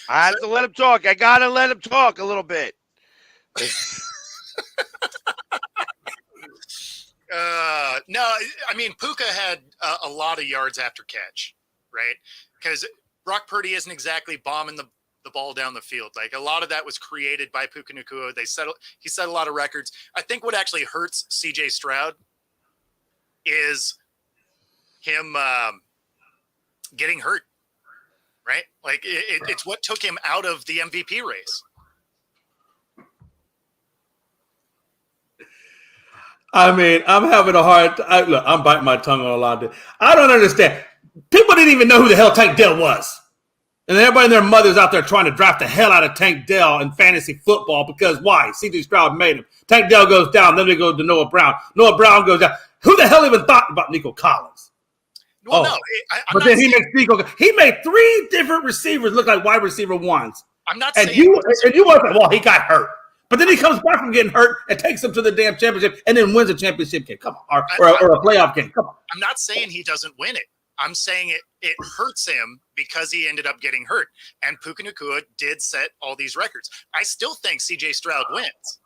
I have to let him talk. I gotta let him talk a little bit. No, I mean Puka had a lot of yards after catch, right? Because Brock Purdy isn't exactly bombing the ball down the field. Like a lot of that was created by Puka Nacua. He set a lot of records. I think what actually hurts CJ Stroud is him getting hurt, right? Like it's what took him out of the MVP race. I mean, I'm having a hard time. Look, I'm biting my tongue on a lot of this. I don't understand. People didn't even know who the hell Tank Dell was. And everybody and their mothers out there trying to draft the hell out of Tank Dell in fantasy football because why? C.J. Stroud made him. Tank Dell goes down, then they go to Noah Brown. Noah Brown goes down. Who the hell even thought about Nico Collins? Well, no. But then he makes Nico. He made 3 different receivers look like wide receiver ones. I'm not saying. And you was like, well, he got hurt. But then he comes back from getting hurt and takes them to the damn championship and then wins a championship game. Come on. Or a playoff game. Come on. I'm not saying he doesn't win it. I'm saying it hurts him because he ended up getting hurt. And Puka Nacua did set all these records. I still think C.J. Stroud wins.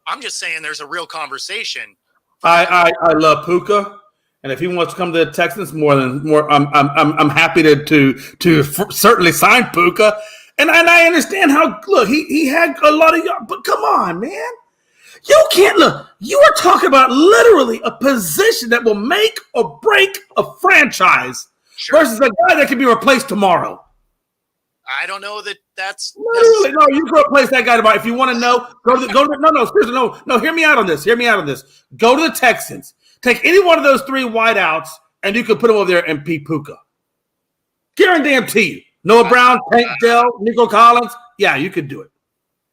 I'm just saying there's a real conversation. I love Puka. And if he wants to come to the Texans I'm happy to certainly sign Puka. And I understand how, look, he had a lot of yards, but come on, man. You can't, look, you are talking about literally a position that will make or break a franchise versus a guy that can be replaced tomorrow. I don't know that's literally, no, you can replace that guy tomorrow. If you want to know, hear me out on this. Go to the Texans. Take any one of those 3 wideouts, and you can put them over there and beat Puka. Guarantee you. Noah Brown, Tank Dell, Nico Collins. Yeah, you could do it.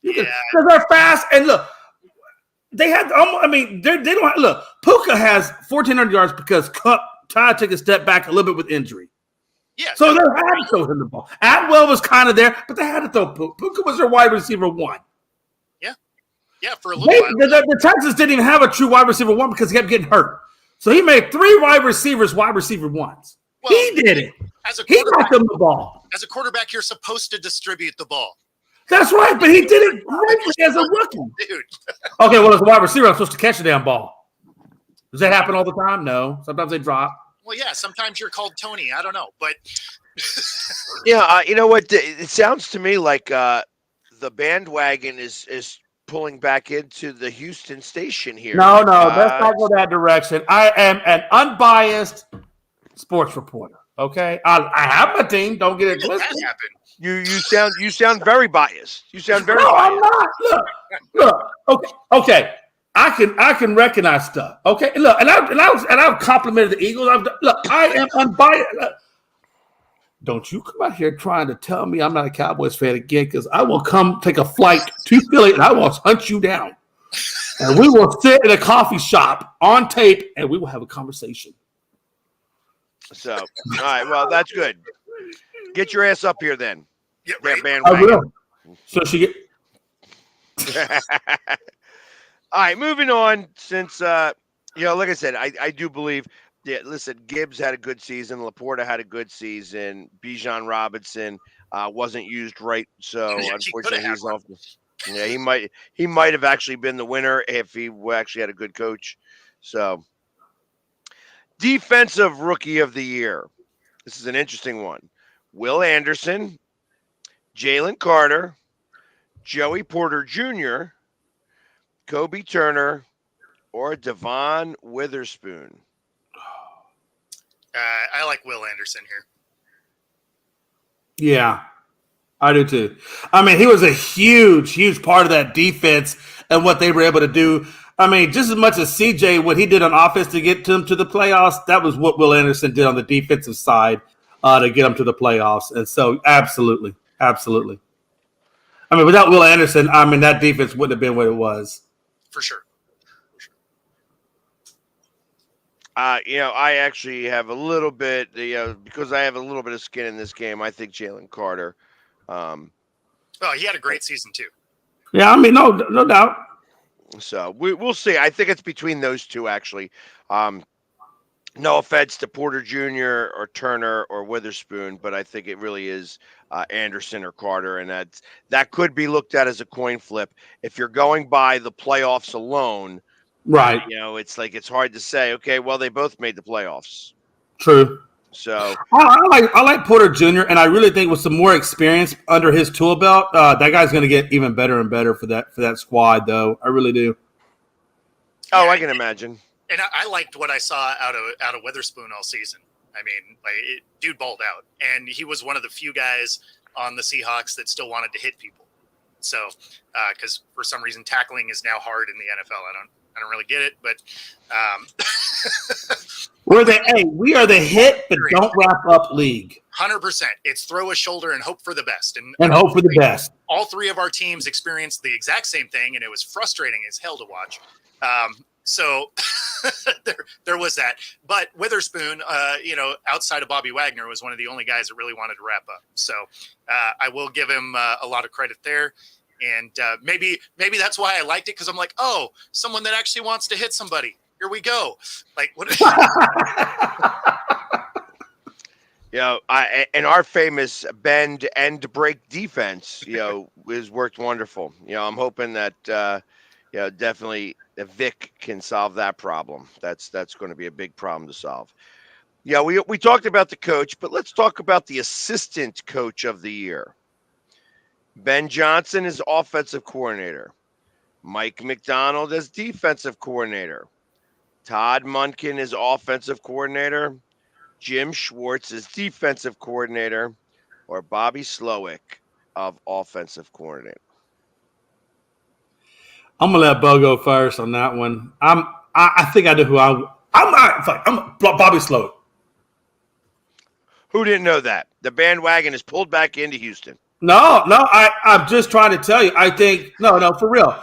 Because they're fast. And look, they had, they don't have, look, Puka has 1,400 yards because Cup tried to take a step back a little bit with injury. Yeah. So they had to throw him the ball. Atwell was kind of there, but they had to throw Puka. Puka was their wide receiver 1. Yeah. Yeah, for a little while. The Texans didn't even have a true wide receiver 1 because he kept getting hurt. So he made 3 wide receiver 1s. Well, he did it. He got them the ball. As a quarterback, you're supposed to distribute the ball. That's right, but he did it greatly as a rookie. Dude. Okay, well, as a wide receiver, I'm supposed to catch the damn ball. Does that happen all the time? No. Sometimes they drop. Well, yeah, sometimes you're called Tony. I don't know, but yeah, you know what? It sounds to me like the bandwagon is pulling back into the Houston station here. No, let's not go that direction. I am an unbiased sports reporter. Okay, I have my team. Don't get it twisted. That happened. You sound very biased. You sound very no, biased. I'm not. Look. Okay. I can recognize stuff. Okay, look, and I've complimented the Eagles. I am unbiased. Look. Don't you come out here trying to tell me I'm not a Cowboys fan again, because I will come take a flight to Philly and I will hunt you down, and we will sit in a coffee shop on tape and we will have a conversation. So, all right, well, that's good. Get your ass up here then. Yeah, right. I will. So she get. All right, moving on. Since like I said, I do believe. Yeah, listen, Gibbs had a good season. Laporta had a good season. Bijan Robinson wasn't used right, so unfortunately he's off. Yeah, he might have actually been the winner if he actually had a good coach. So, Defensive Rookie of the Year. This is an interesting one. Will Anderson, Jalen Carter, Joey Porter Jr., Kobe Turner, or Devon Witherspoon. I like Will Anderson here. Yeah, I do too. I mean, he was a huge part of that defense and what they were able to do. I mean, just as much as CJ, what he did on offense to get them to the playoffs, that was what Will Anderson did on the defensive side to get them to the playoffs. And so, absolutely. I mean, without Will Anderson, I mean, that defense wouldn't have been what it was. For sure. I actually have a little bit, because I have a little bit of skin in this game. I think Jalen Carter. He had a great season too. Yeah, I mean, no doubt. So we'll see. I think it's between those two, actually. No offense to Porter Jr. or Turner or Witherspoon, but I think it really is Anderson or Carter, and that could be looked at as a coin flip. If you're going by the playoffs alone, right? It's hard to say. Okay, well, they both made the playoffs. True. So I like Porter Jr. and I really think with some more experience under his tool belt, that guy's going to get even better and better for that squad. Though I really do. Oh, I can imagine. And I liked what I saw out of Witherspoon all season. I mean, dude balled out, and he was one of the few guys on the Seahawks that still wanted to hit people. So, because for some reason tackling is now hard in the NFL. I don't really get it, but we are the hit but don't wrap up league. 100%. It's throw a shoulder and hope for the best, and hope for the best. All three of our teams experienced the exact same thing, and it was frustrating as hell to watch. So there was that. But Witherspoon, outside of Bobby Wagner, was one of the only guys that really wanted to wrap up. So I will give him a lot of credit there. And maybe that's why I liked it, because I'm like, oh, someone that actually wants to hit somebody. Here we go. Like, what? And our famous bend and break defense, has worked wonderful. I'm hoping that, definitely Vic can solve that problem. That's going to be a big problem to solve. Yeah, we talked about the coach, but let's talk about the assistant coach of the year. Ben Johnson is offensive coordinator. Mike McDonald is defensive coordinator. Todd Monken is offensive coordinator. Jim Schwartz is defensive coordinator, or Bobby Slowick of offensive coordinator. I'm gonna let Bo go first on that one. I think I know who I'm Bobby Slowick. Who didn't know that? The bandwagon is pulled back into Houston. No, I'm just trying to tell you. I think no, for real.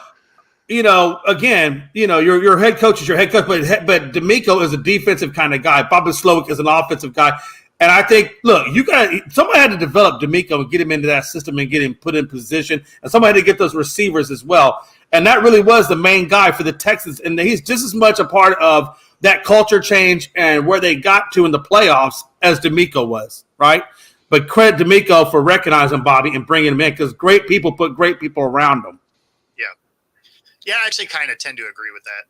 Again, your head coach is your head coach, but D'Amico is a defensive kind of guy. Bobby Slowick is an offensive guy. And I think, somebody had to develop D'Amico and get him into that system and get him put in position. And somebody had to get those receivers as well. And that really was the main guy for the Texans. And he's just as much a part of that culture change and where they got to in the playoffs as D'Amico was, right? But credit D'Amico for recognizing Bobby and bringing him in, because great people put great people around them. Yeah, I actually kind of tend to agree with that.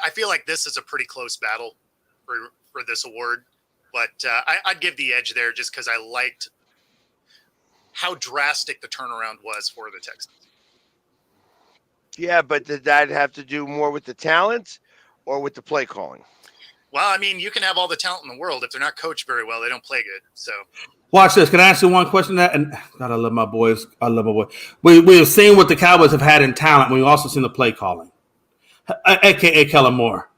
I feel like this is a pretty close battle for this award, but I'd give the edge there just because I liked how drastic the turnaround was for the Texans. Yeah, but did that have to do more with the talent or with the play calling? Well, I mean, you can have all the talent in the world. If they're not coached very well, they don't play good. So watch this. Can I ask you one question? And God, I love my boys. I love my boys. We have seen what the Cowboys have had in talent. We've also seen the play calling, a.k.a. Kellen Moore.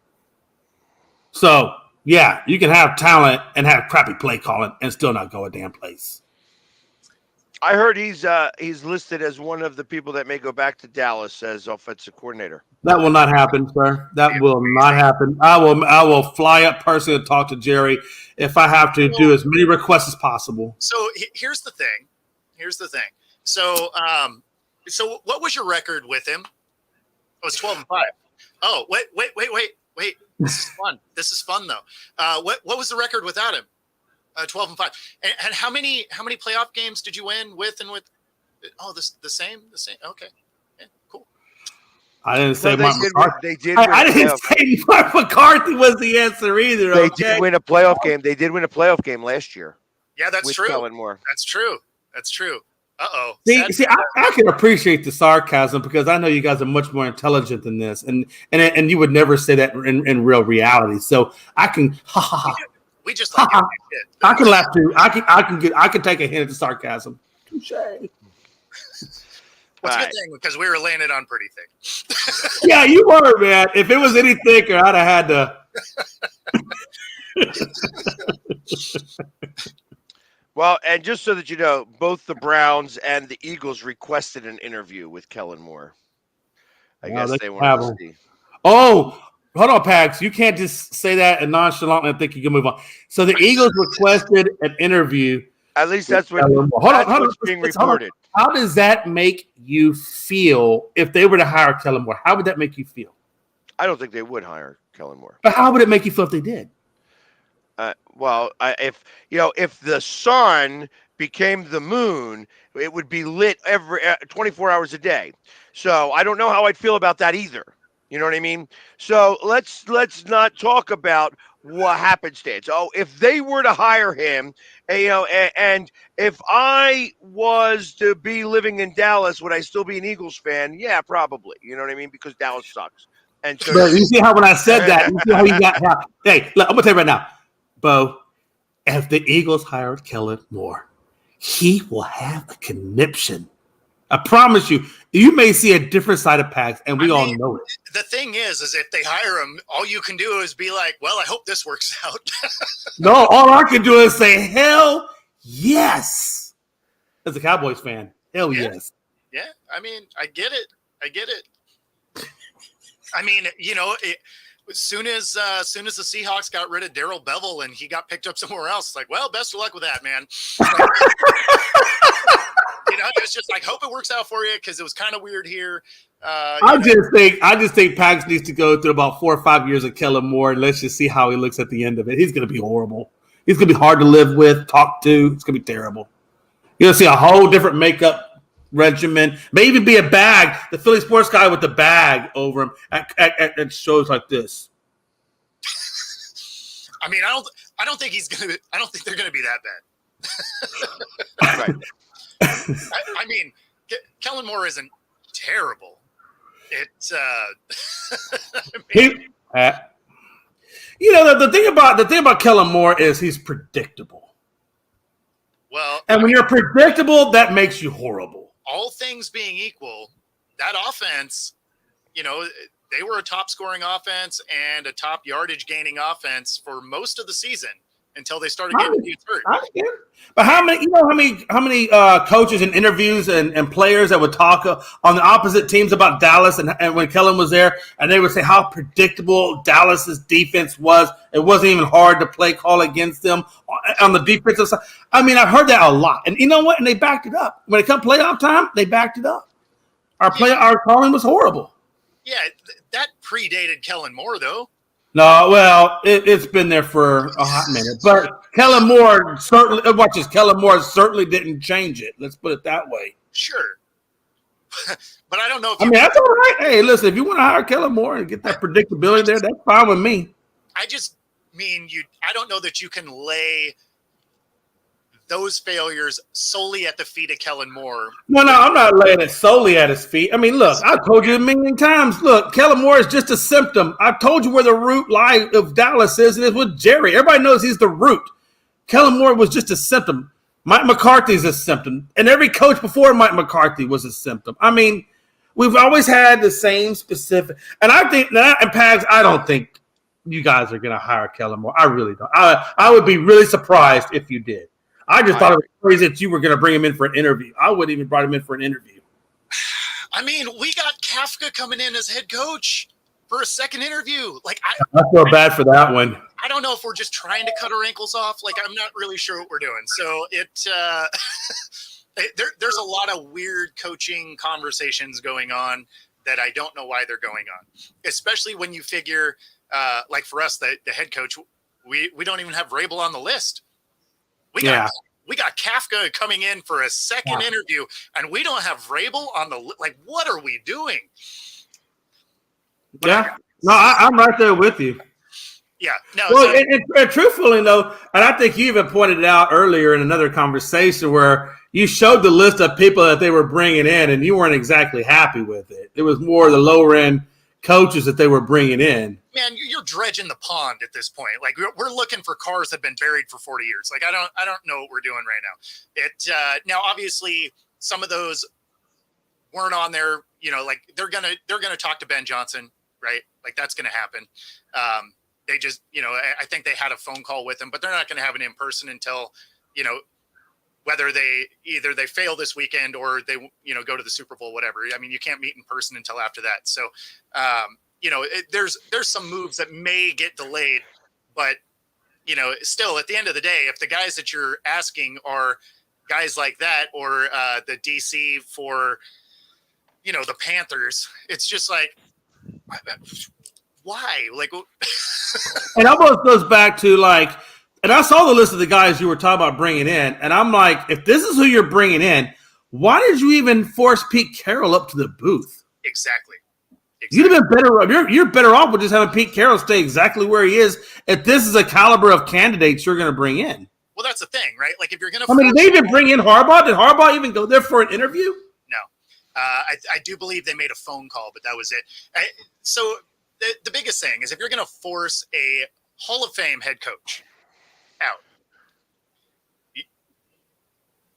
So, yeah, you can have talent and have crappy play calling and still not go a damn place. I heard he's listed as one of the people that may go back to Dallas as offensive coordinator. That will not happen, sir. That will not happen. I will fly up personally and talk to Jerry if I have to do as many requests as possible. So here's the thing. So what was your record with him? It was 12-5. Oh, wait. This is fun though. What was the record without him? 12-5. And how many playoff games did you win with and with? Oh, the same. Okay, yeah, cool. I didn't say No, Mike McCarthy. they did win I a didn't playoff say game. Mike McCarthy was the answer either. They Okay. did win a playoff game. They did win a playoff game last year. Yeah, that's with true. Kellen Moore. That's true. That's true. Uh-oh. See, I can appreciate the sarcasm because I know you guys are much more intelligent than this, and you would never say that in real reality. So I can We just like it. I can laugh too. I can take a hint at the sarcasm. Touche. What's a good thing because we were laying it on pretty thick. Yeah, you were, man. If it was any thicker, I'd have had to. Well, and just so that you know, both the Browns and the Eagles requested an interview with Kellen Moore. I guess they wanted to see. Oh, hold on, Pax. You can't just say that and nonchalantly and think you can move on. So the Eagles requested an interview. At least that's what what's being reported. How does that make you feel if they were to hire Kellen Moore? How would that make you feel? I don't think they would hire Kellen Moore. But how would it make you feel if they did? If the sun became the moon, it would be lit every 24 hours a day. So I don't know how I'd feel about that either. You know what I mean? So let's not talk about what happenstance. Oh, if they were to hire him, and if I was to be living in Dallas, would I still be an Eagles fan? Yeah, probably. You know what I mean? Because Dallas sucks. And so but you see how when I said that, you see how he got. Hey, look, I'm gonna tell you right now, Bo. If the Eagles hired Kellen Moore, he will have a conniption. I promise you. You may see a different side of Pax, and we all know it. The thing is if they hire him, all you can do is be like, well, I hope this works out. No, all I can do is say, hell yes. As a Cowboys fan, hell yes. Yeah, I mean, I get it. I mean, as soon as the Seahawks got rid of Darrell Bevell and he got picked up somewhere else, it's like, well, best of luck with that, man. It was just like, hope it works out for you because it was kind of weird here. I just think Pax needs to go through about 4 or 5 years of Kellen Moore and let's just see how he looks at the end of it. He's going to be horrible. He's going to be hard to live with, talk to. It's going to be terrible. You're going to see a whole different makeup regimen. Maybe be a bag. The Philly sports guy with the bag over him at shows like this. I mean, I don't think they're going to be that bad. Right. I mean, Kellen Moore isn't terrible. It's the thing about Kellen Moore is he's predictable. Well, and when you're predictable, that makes you horrible. All things being equal, that offense, they were a top scoring offense and a top yardage gaining offense for most of the season until they started getting dudes hurt. But how many coaches and interviews and players that would talk on the opposite teams about Dallas and when Kellen was there, and they would say how predictable Dallas's defense was. It wasn't even hard to play call against them on the defensive side. I mean, I've heard that a lot, and you know what? And they backed it up when it come playoff time. They backed it up. Our calling was horrible. Yeah, that predated Kellen Moore, though. No, well, it's been there for a hot minute. But Kellen Moore certainly didn't change it. Let's put it that way. Sure. But I don't know if that's all right. Hey, listen, if you want to hire Kellen Moore and get that predictability there, that's fine with me. I just mean I don't know that you can lay those failures solely at the feet of Kellen Moore. No, I'm not laying it solely at his feet. I mean, look, I've told you a million times. Look, Kellen Moore is just a symptom. I've told you where the root lie of Dallas is, and it's with Jerry. Everybody knows he's the root. Kellen Moore was just a symptom. Mike McCarthy's a symptom. And every coach before Mike McCarthy was a symptom. I mean, we've always had the same specific. And I think, and Pags, I don't think you guys are going to hire Kellen Moore. I really don't. I would be really surprised if you did. I just thought it was crazy that you were going to bring him in for an interview. I wouldn't even brought him in for an interview. I mean, we got Kafka coming in as head coach for a second interview. I feel bad for that one. I don't know if we're just trying to cut our ankles off. I'm not really sure what we're doing. So there's a lot of weird coaching conversations going on that I don't know why they're going on, especially when you figure, for us, the head coach, we don't even have Rabel on the list. We got Kafka coming in for a second interview, and we don't have Rabel on the what are we doing? Yeah. No, I'm right there with you. Yeah. No. Well, So, and truthfully, though, and I think you even pointed it out earlier in another conversation where you showed the list of people that they were bringing in, and you weren't exactly happy with it. It was more the lower end coaches that they were bringing in. man, you're dredging the pond at this point. Like we're looking for cars that have been buried for 40 years. Like I don't know what we're doing right now. Now obviously some of those weren't on there. You know, like they're gonna talk to Ben Johnson, right? Like that's gonna happen. They just, I think they had a phone call with him, but they're not going to have an in person until, whether they fail this weekend or they, go to the Super Bowl, whatever. I mean, you can't meet in person until after that. So, there's some moves that may get delayed, but, still at the end of the day, if the guys that you're asking are guys like that or the DC for, the Panthers, it's just like, why? Like, it almost goes back to like, and I saw the list of the guys you were talking about bringing in, and I'm like, if this is who you're bringing in, why did you even force Pete Carroll up to the booth? Exactly. You'd have been better. You're better off with just having Pete Carroll stay exactly where he is. If this is a caliber of candidates you're going to bring in, well, that's the thing, right? Like, if you're going to, did they even bring in Harbaugh? Did Harbaugh even go there for an interview? No, I do believe they made a phone call, but that was it. So. The biggest thing is if you're going to force a Hall of Fame head coach out,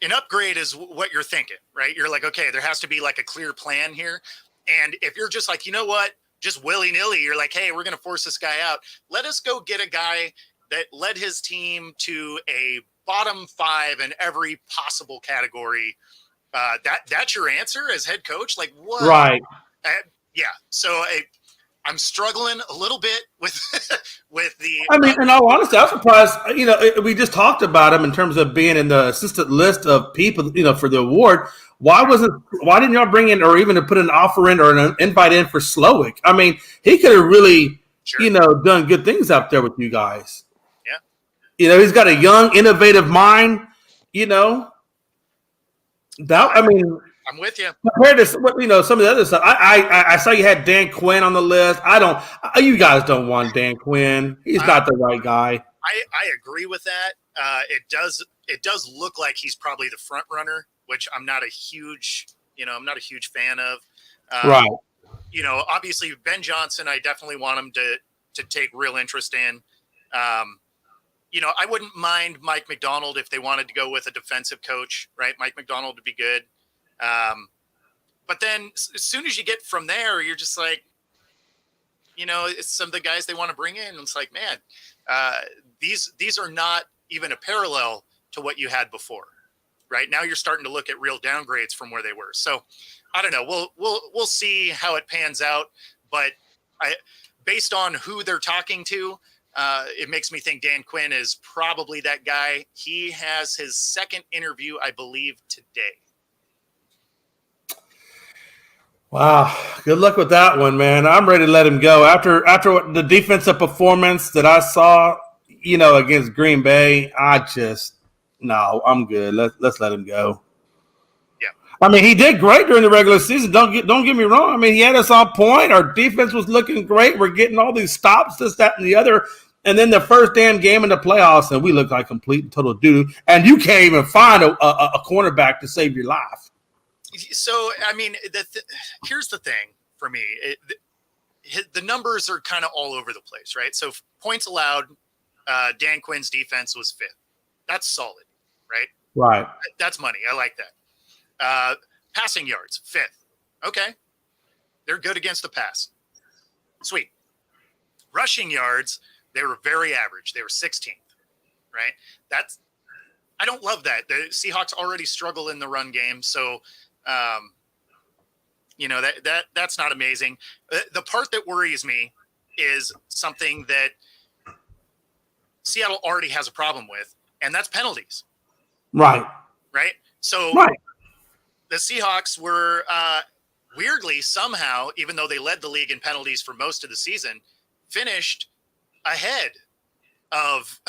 an upgrade is what you're thinking, right? You're like, okay, there has to be like a clear plan here. And if you're just like, you know what, just willy-nilly, you're like, hey, we're going to force this guy out. Let us go get a guy that led his team to a bottom 5 in every possible category. That's your answer as head coach? Like, what? Right. Yeah. So I'm struggling a little bit with the. I mean, in all honesty, I'm surprised. We just talked about him in terms of being in the assistant list of people, for the award. Why didn't y'all bring in or even put an offer in or an invite in for Slowick? I mean, he could have really, done good things out there with you guys. Yeah. He's got a young, innovative mind. I'm with you. Compared to some of the other stuff, I saw you had Dan Quinn on the list. You guys don't want Dan Quinn. He's not the right guy. I agree with that. It does look like he's probably the front runner, which I'm not a huge fan of. Right. Obviously Ben Johnson, I definitely want him to take real interest in. I wouldn't mind Mike McDonald if they wanted to go with a defensive coach, right? Mike McDonald would be good. But then as soon as you get from there, you're just like, it's some of the guys they want to bring in. It's like, man, these are not even a parallel to what you had before, right? Now you're starting to look at real downgrades from where they were. So I don't know. We'll see how it pans out, but based on who they're talking to, it makes me think Dan Quinn is probably that guy. He has his second interview, I believe, today. Wow, good luck with that one, man. I'm ready to let him go after the defensive performance that I saw, against Green Bay. I'm good. Let's let him go. Yeah, I mean, he did great during the regular season. Don't get me wrong. I mean, he had us on point. Our defense was looking great. We're getting all these stops, this, that, and the other. And then the first damn game in the playoffs, and we look like complete and total doo-doo. And you can't even find a cornerback to save your life. So, I mean, here's the thing for me. The numbers are kind of all over the place, right? So points allowed, Dan Quinn's defense was 5th. That's solid, right? Right. That's money. I like that. Passing yards, 5th. Okay. They're good against the pass. Sweet. Rushing yards, they were very average. They were 16th, right? I don't love that. The Seahawks already struggle in the run game, so that's not amazing. The part that worries me is something that Seattle already has a problem with, and that's penalties. Right. Right. So the Seahawks were weirdly somehow, even though they led the league in penalties for most of the season, finished ahead of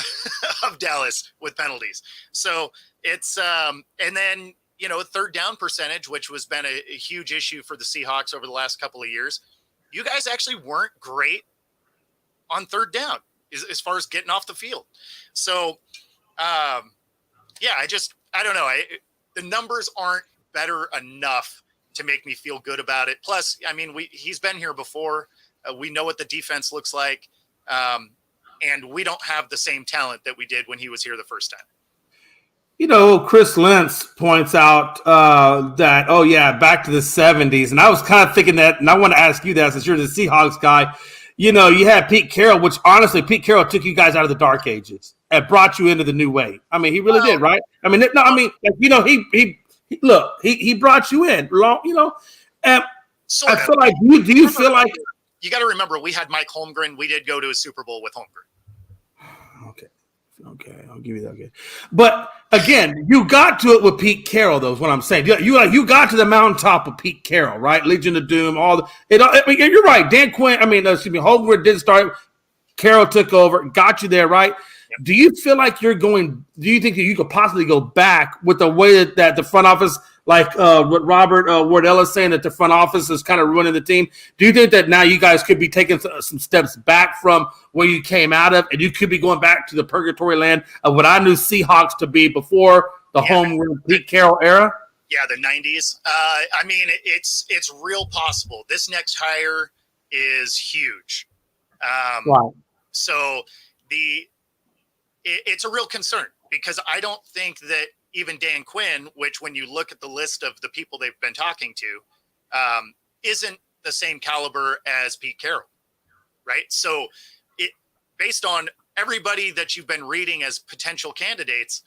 Dallas with penalties. So it's and then third down percentage, which has been a huge issue for the Seahawks over the last couple of years. you guys actually weren't great on third down as far as getting off the field. So, yeah, I don't know. The numbers aren't better enough to make me feel good about it. Plus, I mean, he's been here before. We know what the defense looks like. And we don't have the same talent that we did when he was here the first time. Chris Lentz points out that, oh, yeah, back to the 70s. And I was kind of thinking that, and I want to ask you that since you're the Seahawks guy. You had Pete Carroll, which honestly, Pete Carroll took you guys out of the dark ages and brought you into the new way. I mean, he really did, right? I mean, he brought you in, and sort I of. feel like, do you feel like you got to remember we had Mike Holmgren. We did go to a Super Bowl with Holmgren. Okay, I'll give you that. Okay, but again, you got to it with Pete Carroll, though. Is what I'm saying. You got to the mountaintop of Pete Carroll, right? Legion of Doom, you're right. Dan Quinn. Holmgren did start. Carroll took over, got you there, right? Yep. Do you feel like you're going? Do you think that you could possibly go back with the way that the front office, like what Robert Wardell is saying, that the front office is kind of ruining the team? Do you think that now you guys could be taking some steps back from where you came out of, and you could be going back to the purgatory land of what I knew Seahawks to be before the home Pete Carroll era? Yeah, the 90s. It's real possible. This next hire is huge. Right. So it's a real concern because I don't think that even Dan Quinn, which when you look at the list of the people they've been talking to, isn't the same caliber as Pete Carroll, right? So based on everybody that you've been reading as potential candidates,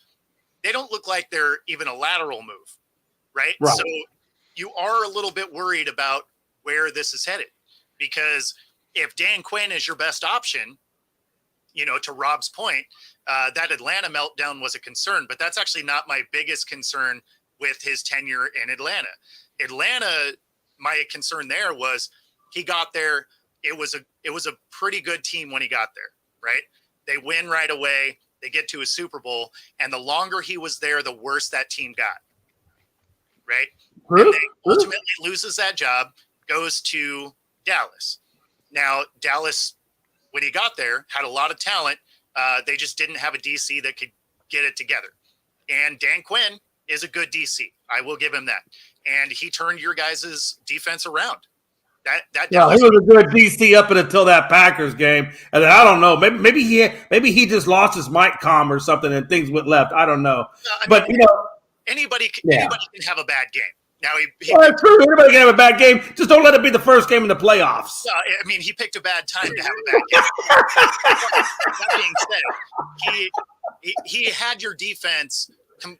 they don't look like they're even a lateral move, right? So you are a little bit worried about where this is headed because if Dan Quinn is your best option, to Rob's point, that Atlanta meltdown was a concern, but that's actually not my biggest concern with his tenure in Atlanta. Atlanta, my concern there was he got there. It was a pretty good team when he got there, right? They win right away. They get to a Super Bowl, and the longer he was there, the worse that team got, right? And they ultimately loses that job, goes to Dallas. Now, Dallas, when he got there, had a lot of talent. They just didn't have a DC that could get it together. And Dan Quinn is a good DC. I will give him that. And he turned your guys' defense around. He was a good DC up until that Packers game, and then I don't know. Maybe he just lost his mic comm or something, and things went left. I don't know. Anybody can have a bad game. Now that's true. Everybody can have a bad game. Just don't let it be the first game in the playoffs. He picked a bad time to have a bad game. That being said, he had your defense turned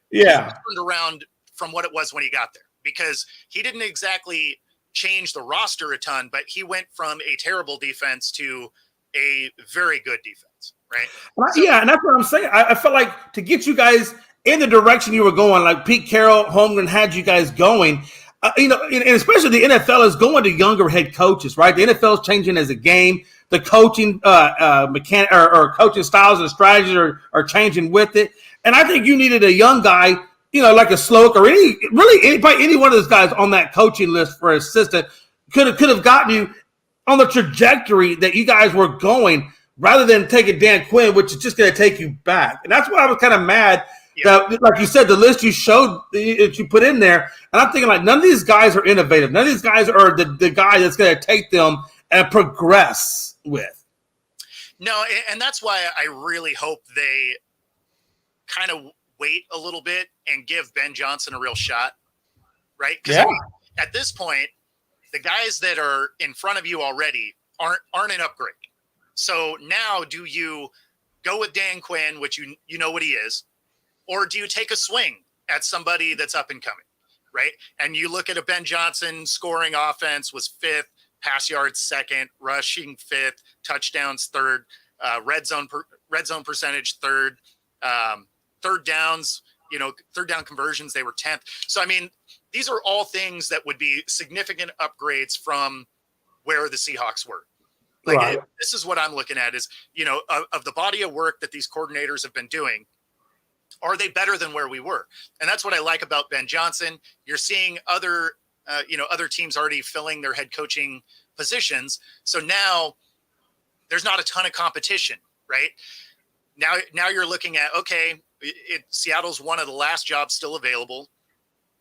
around from what it was when he got there because he didn't exactly change the roster a ton, but he went from a terrible defense to a very good defense, right? And that's what I'm saying. I felt like to get you guys in the direction you were going, like Pete Carroll, Holmgren had you guys going, and especially the NFL is going to younger head coaches, right? The NFL is changing as a game. The coaching mechanic or coaching styles and strategies are changing with it. And I think you needed a young guy, like a Sloak or any one of those guys on that coaching list for assistant could have gotten you on the trajectory that you guys were going rather than taking Dan Quinn, which is just going to take you back. And that's why I was kind of mad. That, like you said, the list you showed that you put in there, and I'm thinking like none of these guys are innovative. None of these guys are the guy that's going to take them and progress with. No, and that's why I really hope they kind of wait a little bit and give Ben Johnson a real shot, right? Because at this point, the guys that are in front of you already aren't an upgrade. So now, do you go with Dan Quinn, which you know what he is? Or do you take a swing at somebody that's up and coming, right? And you look at a Ben Johnson scoring offense was 5th, pass yards 2nd, rushing 5th, touchdowns 3rd, red zone percentage 3rd, third downs, third down conversions, they were 10th. So, these are all things that would be significant upgrades from where the Seahawks were. This is what I'm looking at is, of the body of work that these coordinators have been doing, are they better than where we were? And that's what I like about Ben Johnson. You're seeing other teams already filling their head coaching positions. So now there's not a ton of competition, right? Now you're looking at, okay, Seattle's one of the last jobs still available,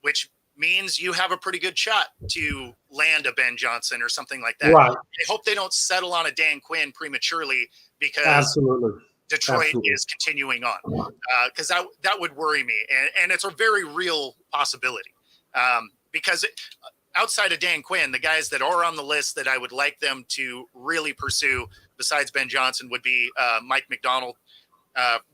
which means you have a pretty good shot to land a Ben Johnson or something like that. Right. I hope they don't settle on a Dan Quinn prematurely because Absolutely. Detroit Absolutely. is continuing on, because that would worry me, and it's a very real possibility. Because outside of Dan Quinn, the guys that are on the list that I would like them to really pursue, besides Ben Johnson, would be Mike McDonald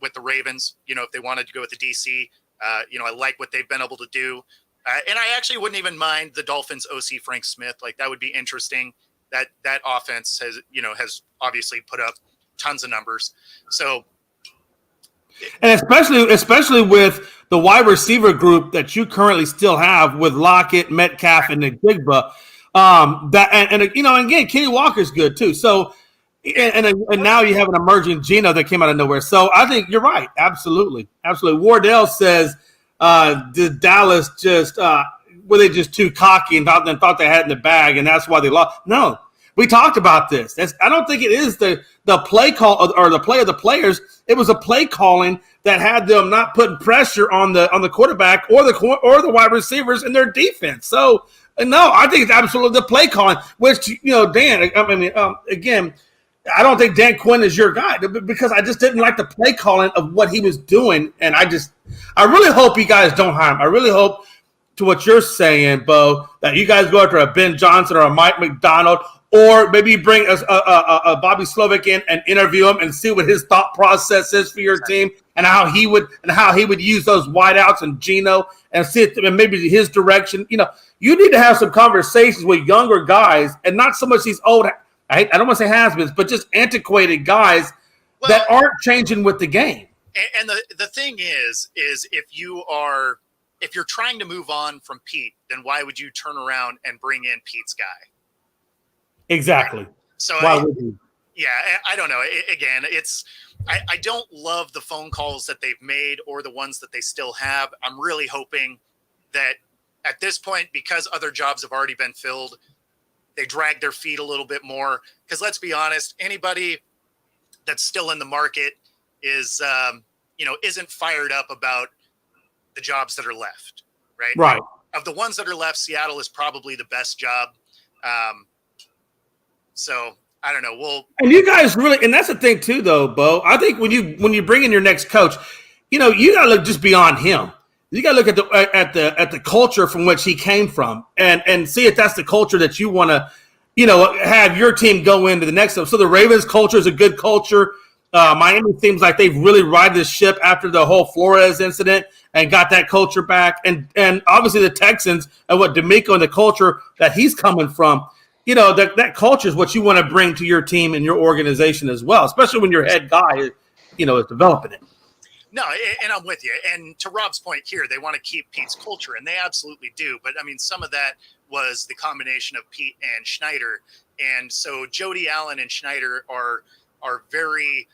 with the Ravens. If they wanted to go with the DC, I like what they've been able to do, and I actually wouldn't even mind the Dolphins OC Frank Smith. Like, that would be interesting. That offense has obviously put up tons of numbers. So, and especially with the wide receiver group that you currently still have with Lockett, Metcalf, and Njigba, again, Kenny Walker's good too. So, and now you have an emerging Geno that came out of nowhere. So I think you're right. Absolutely. Wardell says, did Dallas just were they just too cocky and thought they had it in the bag, and that's why they lost? No. We talked about this. I don't think it is the play call or the play of the players. It was a play calling that had them not putting pressure on the quarterback or the wide receivers in their defense. So no, I think it's absolutely the play calling. Which Dan, again, I don't think Dan Quinn is your guy because I just didn't like the play calling of what he was doing, and I really hope you guys don't hire him. I really hope, to what you're saying, Bo, that you guys go after a Ben Johnson or a Mike McDonald. Or maybe you bring a Bobby Slovic in and interview him and see what his thought process is for your team and how he would use those wideouts and Geno and see it, and maybe his direction. You need to have some conversations with younger guys and not so much these old. I don't want to say has-beens, but just antiquated guys that aren't changing with the game. And the thing is if you're trying to move on from Pete, then why would you turn around and bring in Pete's guy? Exactly. So why would you? Yeah, I don't know. Again, I don't love the phone calls that they've made or the ones that they still have. I'm really hoping that at this point, because other jobs have already been filled, they drag their feet a little bit more. Because let's be honest, anybody that's still in the market isn't fired up about the jobs that are left, right? Right. Of the ones that are left, Seattle is probably the best job. So I don't know. And you guys really, and that's the thing too, though, Bo. I think when you bring in your next coach, you gotta look just beyond him. You gotta look at the culture from which he came from, and see if that's the culture that you want to, have your team go into the next one. So the Ravens culture is a good culture. Miami seems like they've really ride this ship after the whole Flores incident and got that culture back, and obviously the Texans and what D'Amico and the culture that he's coming from. That culture is what you want to bring to your team and your organization as well, especially when your head guy, is developing it. No, and I'm with you. And to Rob's point here, they want to keep Pete's culture, and they absolutely do. But, some of that was the combination of Pete and Schneider. And so Jody Allen and Schneider are very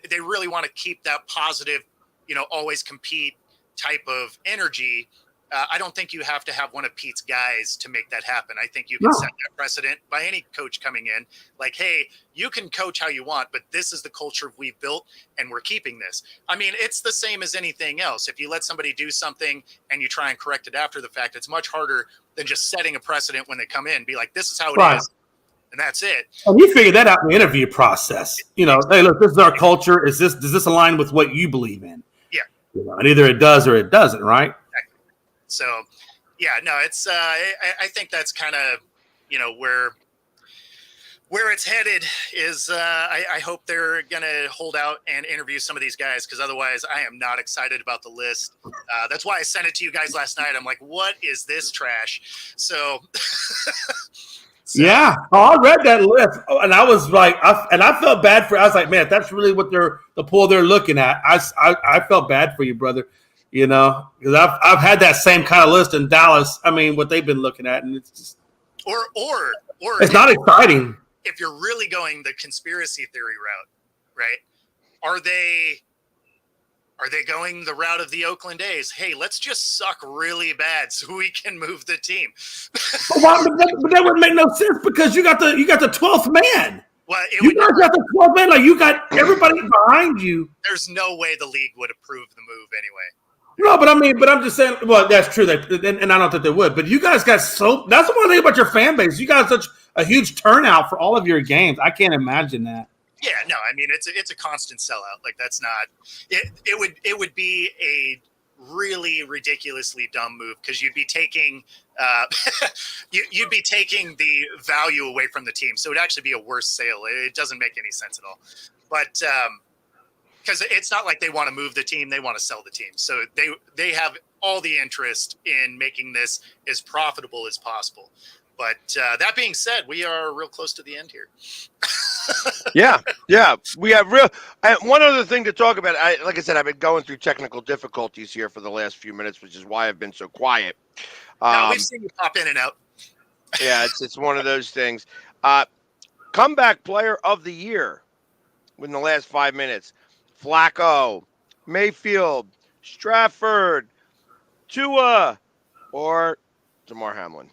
they really want to keep that positive, always compete type of energy. I don't think you have to have one of Pete's guys to make that happen. I think you can set that precedent by any coach coming in. Like, hey, you can coach how you want, but this is the culture we've built, and we're keeping this. It's the same as anything else. If you let somebody do something and you try and correct it after the fact, it's much harder than just setting a precedent when they come in. Be like, this is how it is, and that's it. And you figure that out in the interview process. Hey, look, this is our culture. Does this align with what you believe in? Yeah. And either it does or it doesn't, right? So, yeah, no, it's I think that's kind of, where it's headed is I hope they're going to hold out and interview some of these guys, because otherwise I am not excited about the list. That's why I sent it to you guys last night. I'm like, what is this trash? So, yeah. I read that list, and I was like, I felt bad for. I was like, man, if that's really what the pool they're looking at. I felt bad for you, brother. Because I've had that same kind of list in Dallas. What they've been looking at, and it's just or it's not exciting. If you're really going the conspiracy theory route, right? Are they Are they going the route of the Oakland A's? Hey, let's just suck really bad so we can move the team. But that would make no sense because you got the 12th man. Well, You guys got the 12th man. Like, you got everybody behind you. There's no way the league would approve the move anyway. No, but I'm just saying. Well, that's true. And I don't think they would. But you guys got that's the one thing about your fan base. You got such a huge turnout for all of your games. I can't imagine that. Yeah, no, I mean it's a constant sellout. Like that's not it. It would be a really ridiculously dumb move because you'd be taking you'd be taking the value away from the team. So it'd actually be a worse sale. It doesn't make any sense at all. But because it's not like they want to move the team, they want to sell the team. So they have all the interest in making this as profitable as possible. But that being said, we are real close to the end here. Yeah. We have one other thing to talk about. Like I said, I've been going through technical difficulties here for the last few minutes, which is why I've been so quiet. No, we've seen you pop in and out. Yeah, it's one of those things. Comeback player of the year in the last 5 minutes. Flacco, Mayfield, Stratford, Tua, or Damar Hamlin.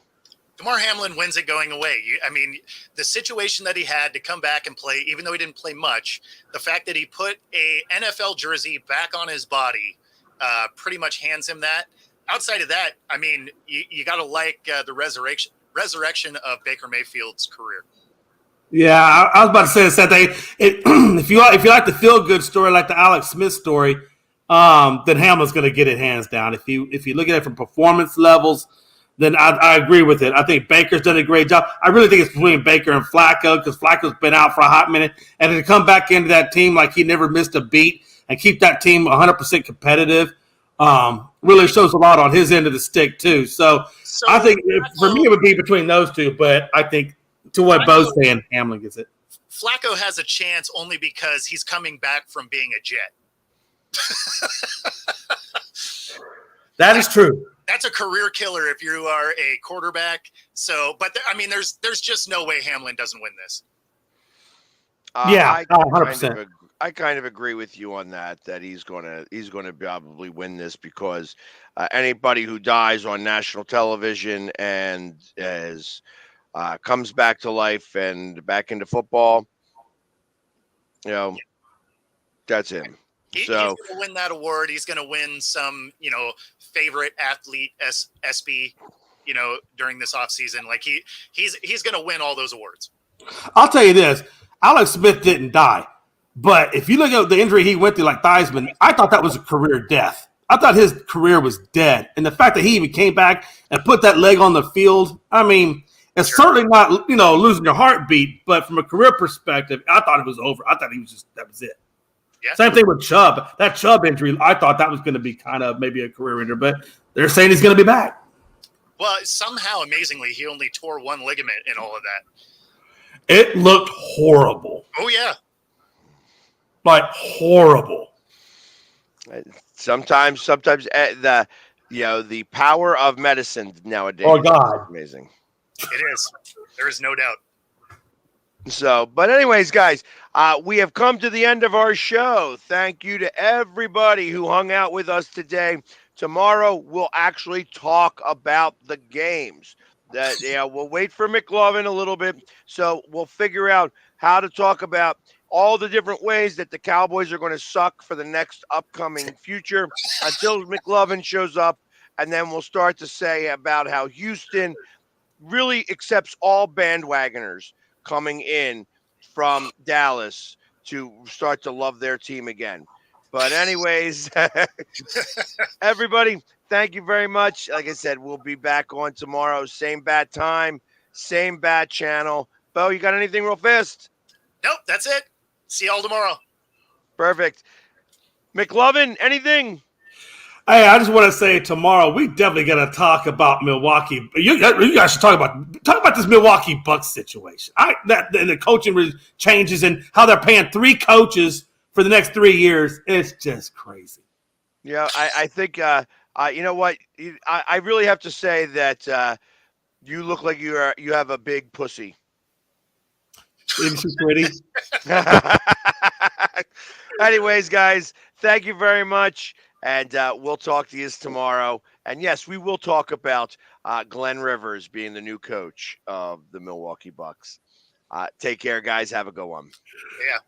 Damar Hamlin wins it going away. I mean, the situation that he had to come back and play, even though he didn't play much, the fact that he put a NFL jersey back on his body pretty much hands him that. Outside of that, I mean, you got to like the resurrection of Baker Mayfield's career. Yeah, I was about to say the same thing. If you like the feel good story, like the Alex Smith story, then Hamlin's going to get it hands down. If you look at it from performance levels, then I agree with it. I think Baker's done a great job. I really think it's between Baker and Flacco because Flacco's been out for a hot minute. And to come back into that team like he never missed a beat and keep that team 100% competitive really shows a lot on his end of the stick too. So I think for me it would be between those two, but I think to what Bo's saying, Hamlin gets it. Flacco has a chance only because he's coming back from being a Jet. That is true. That's a career killer if you are a quarterback. So, but I mean, there's just no way Hamlin doesn't win this. Yeah, 100%. I kind of agree with you on that. That he's gonna probably win this because anybody who dies on national television and comes back to life and back into football, that's him. He's going to win that award. He's going to win some, favorite athlete SB, during this offseason. Like he's going to win all those awards. I'll tell you this. Alex Smith didn't die. But if you look at the injury he went through, like Theismann, I thought that was a career death. I thought his career was dead. And the fact that he even came back and put that leg on the field, I mean, it's certainly not, losing your heartbeat. But from a career perspective, I thought it was over. I thought that was it. Yeah. Same thing with Chubb. That Chubb injury, I thought that was going to be kind of maybe a career injury, but they're saying he's going to be back. Well, somehow, amazingly, he only tore one ligament in all of that. It looked horrible. Oh, yeah. Like horrible. Sometimes the power of medicine nowadays. Oh, God. Is amazing. It is. There is no doubt. So, but anyways, guys, we have come to the end of our show. Thank you to everybody who hung out with us today. Tomorrow, we'll actually talk about the games. We'll wait for McLovin a little bit. So we'll figure out how to talk about all the different ways that the Cowboys are going to suck for the next upcoming future until McLovin shows up. And then we'll start to say about how Houston really accepts all bandwagoners coming in from Dallas to start to love their team again. But anyways, everybody, thank you very much. Like I said, we'll be back on tomorrow. Same bad time, same bad channel. Bo, you got anything real fast? Nope, that's it. See y'all tomorrow. Perfect. McLovin, anything? Hey, I just want to say tomorrow we definitely got to talk about Milwaukee. You guys should talk about this Milwaukee Bucks situation. And the coaching changes and how they're paying 3 coaches for the next 3 years. It's just crazy. Yeah, I think you know what? I really have to say that you look like you have a big pussy. Isn't she pretty? Anyways, guys, thank you very much. And we'll talk to you tomorrow. And yes, we will talk about Glenn Rivers being the new coach of the Milwaukee Bucks. Take care, guys. Have a good one. Yeah.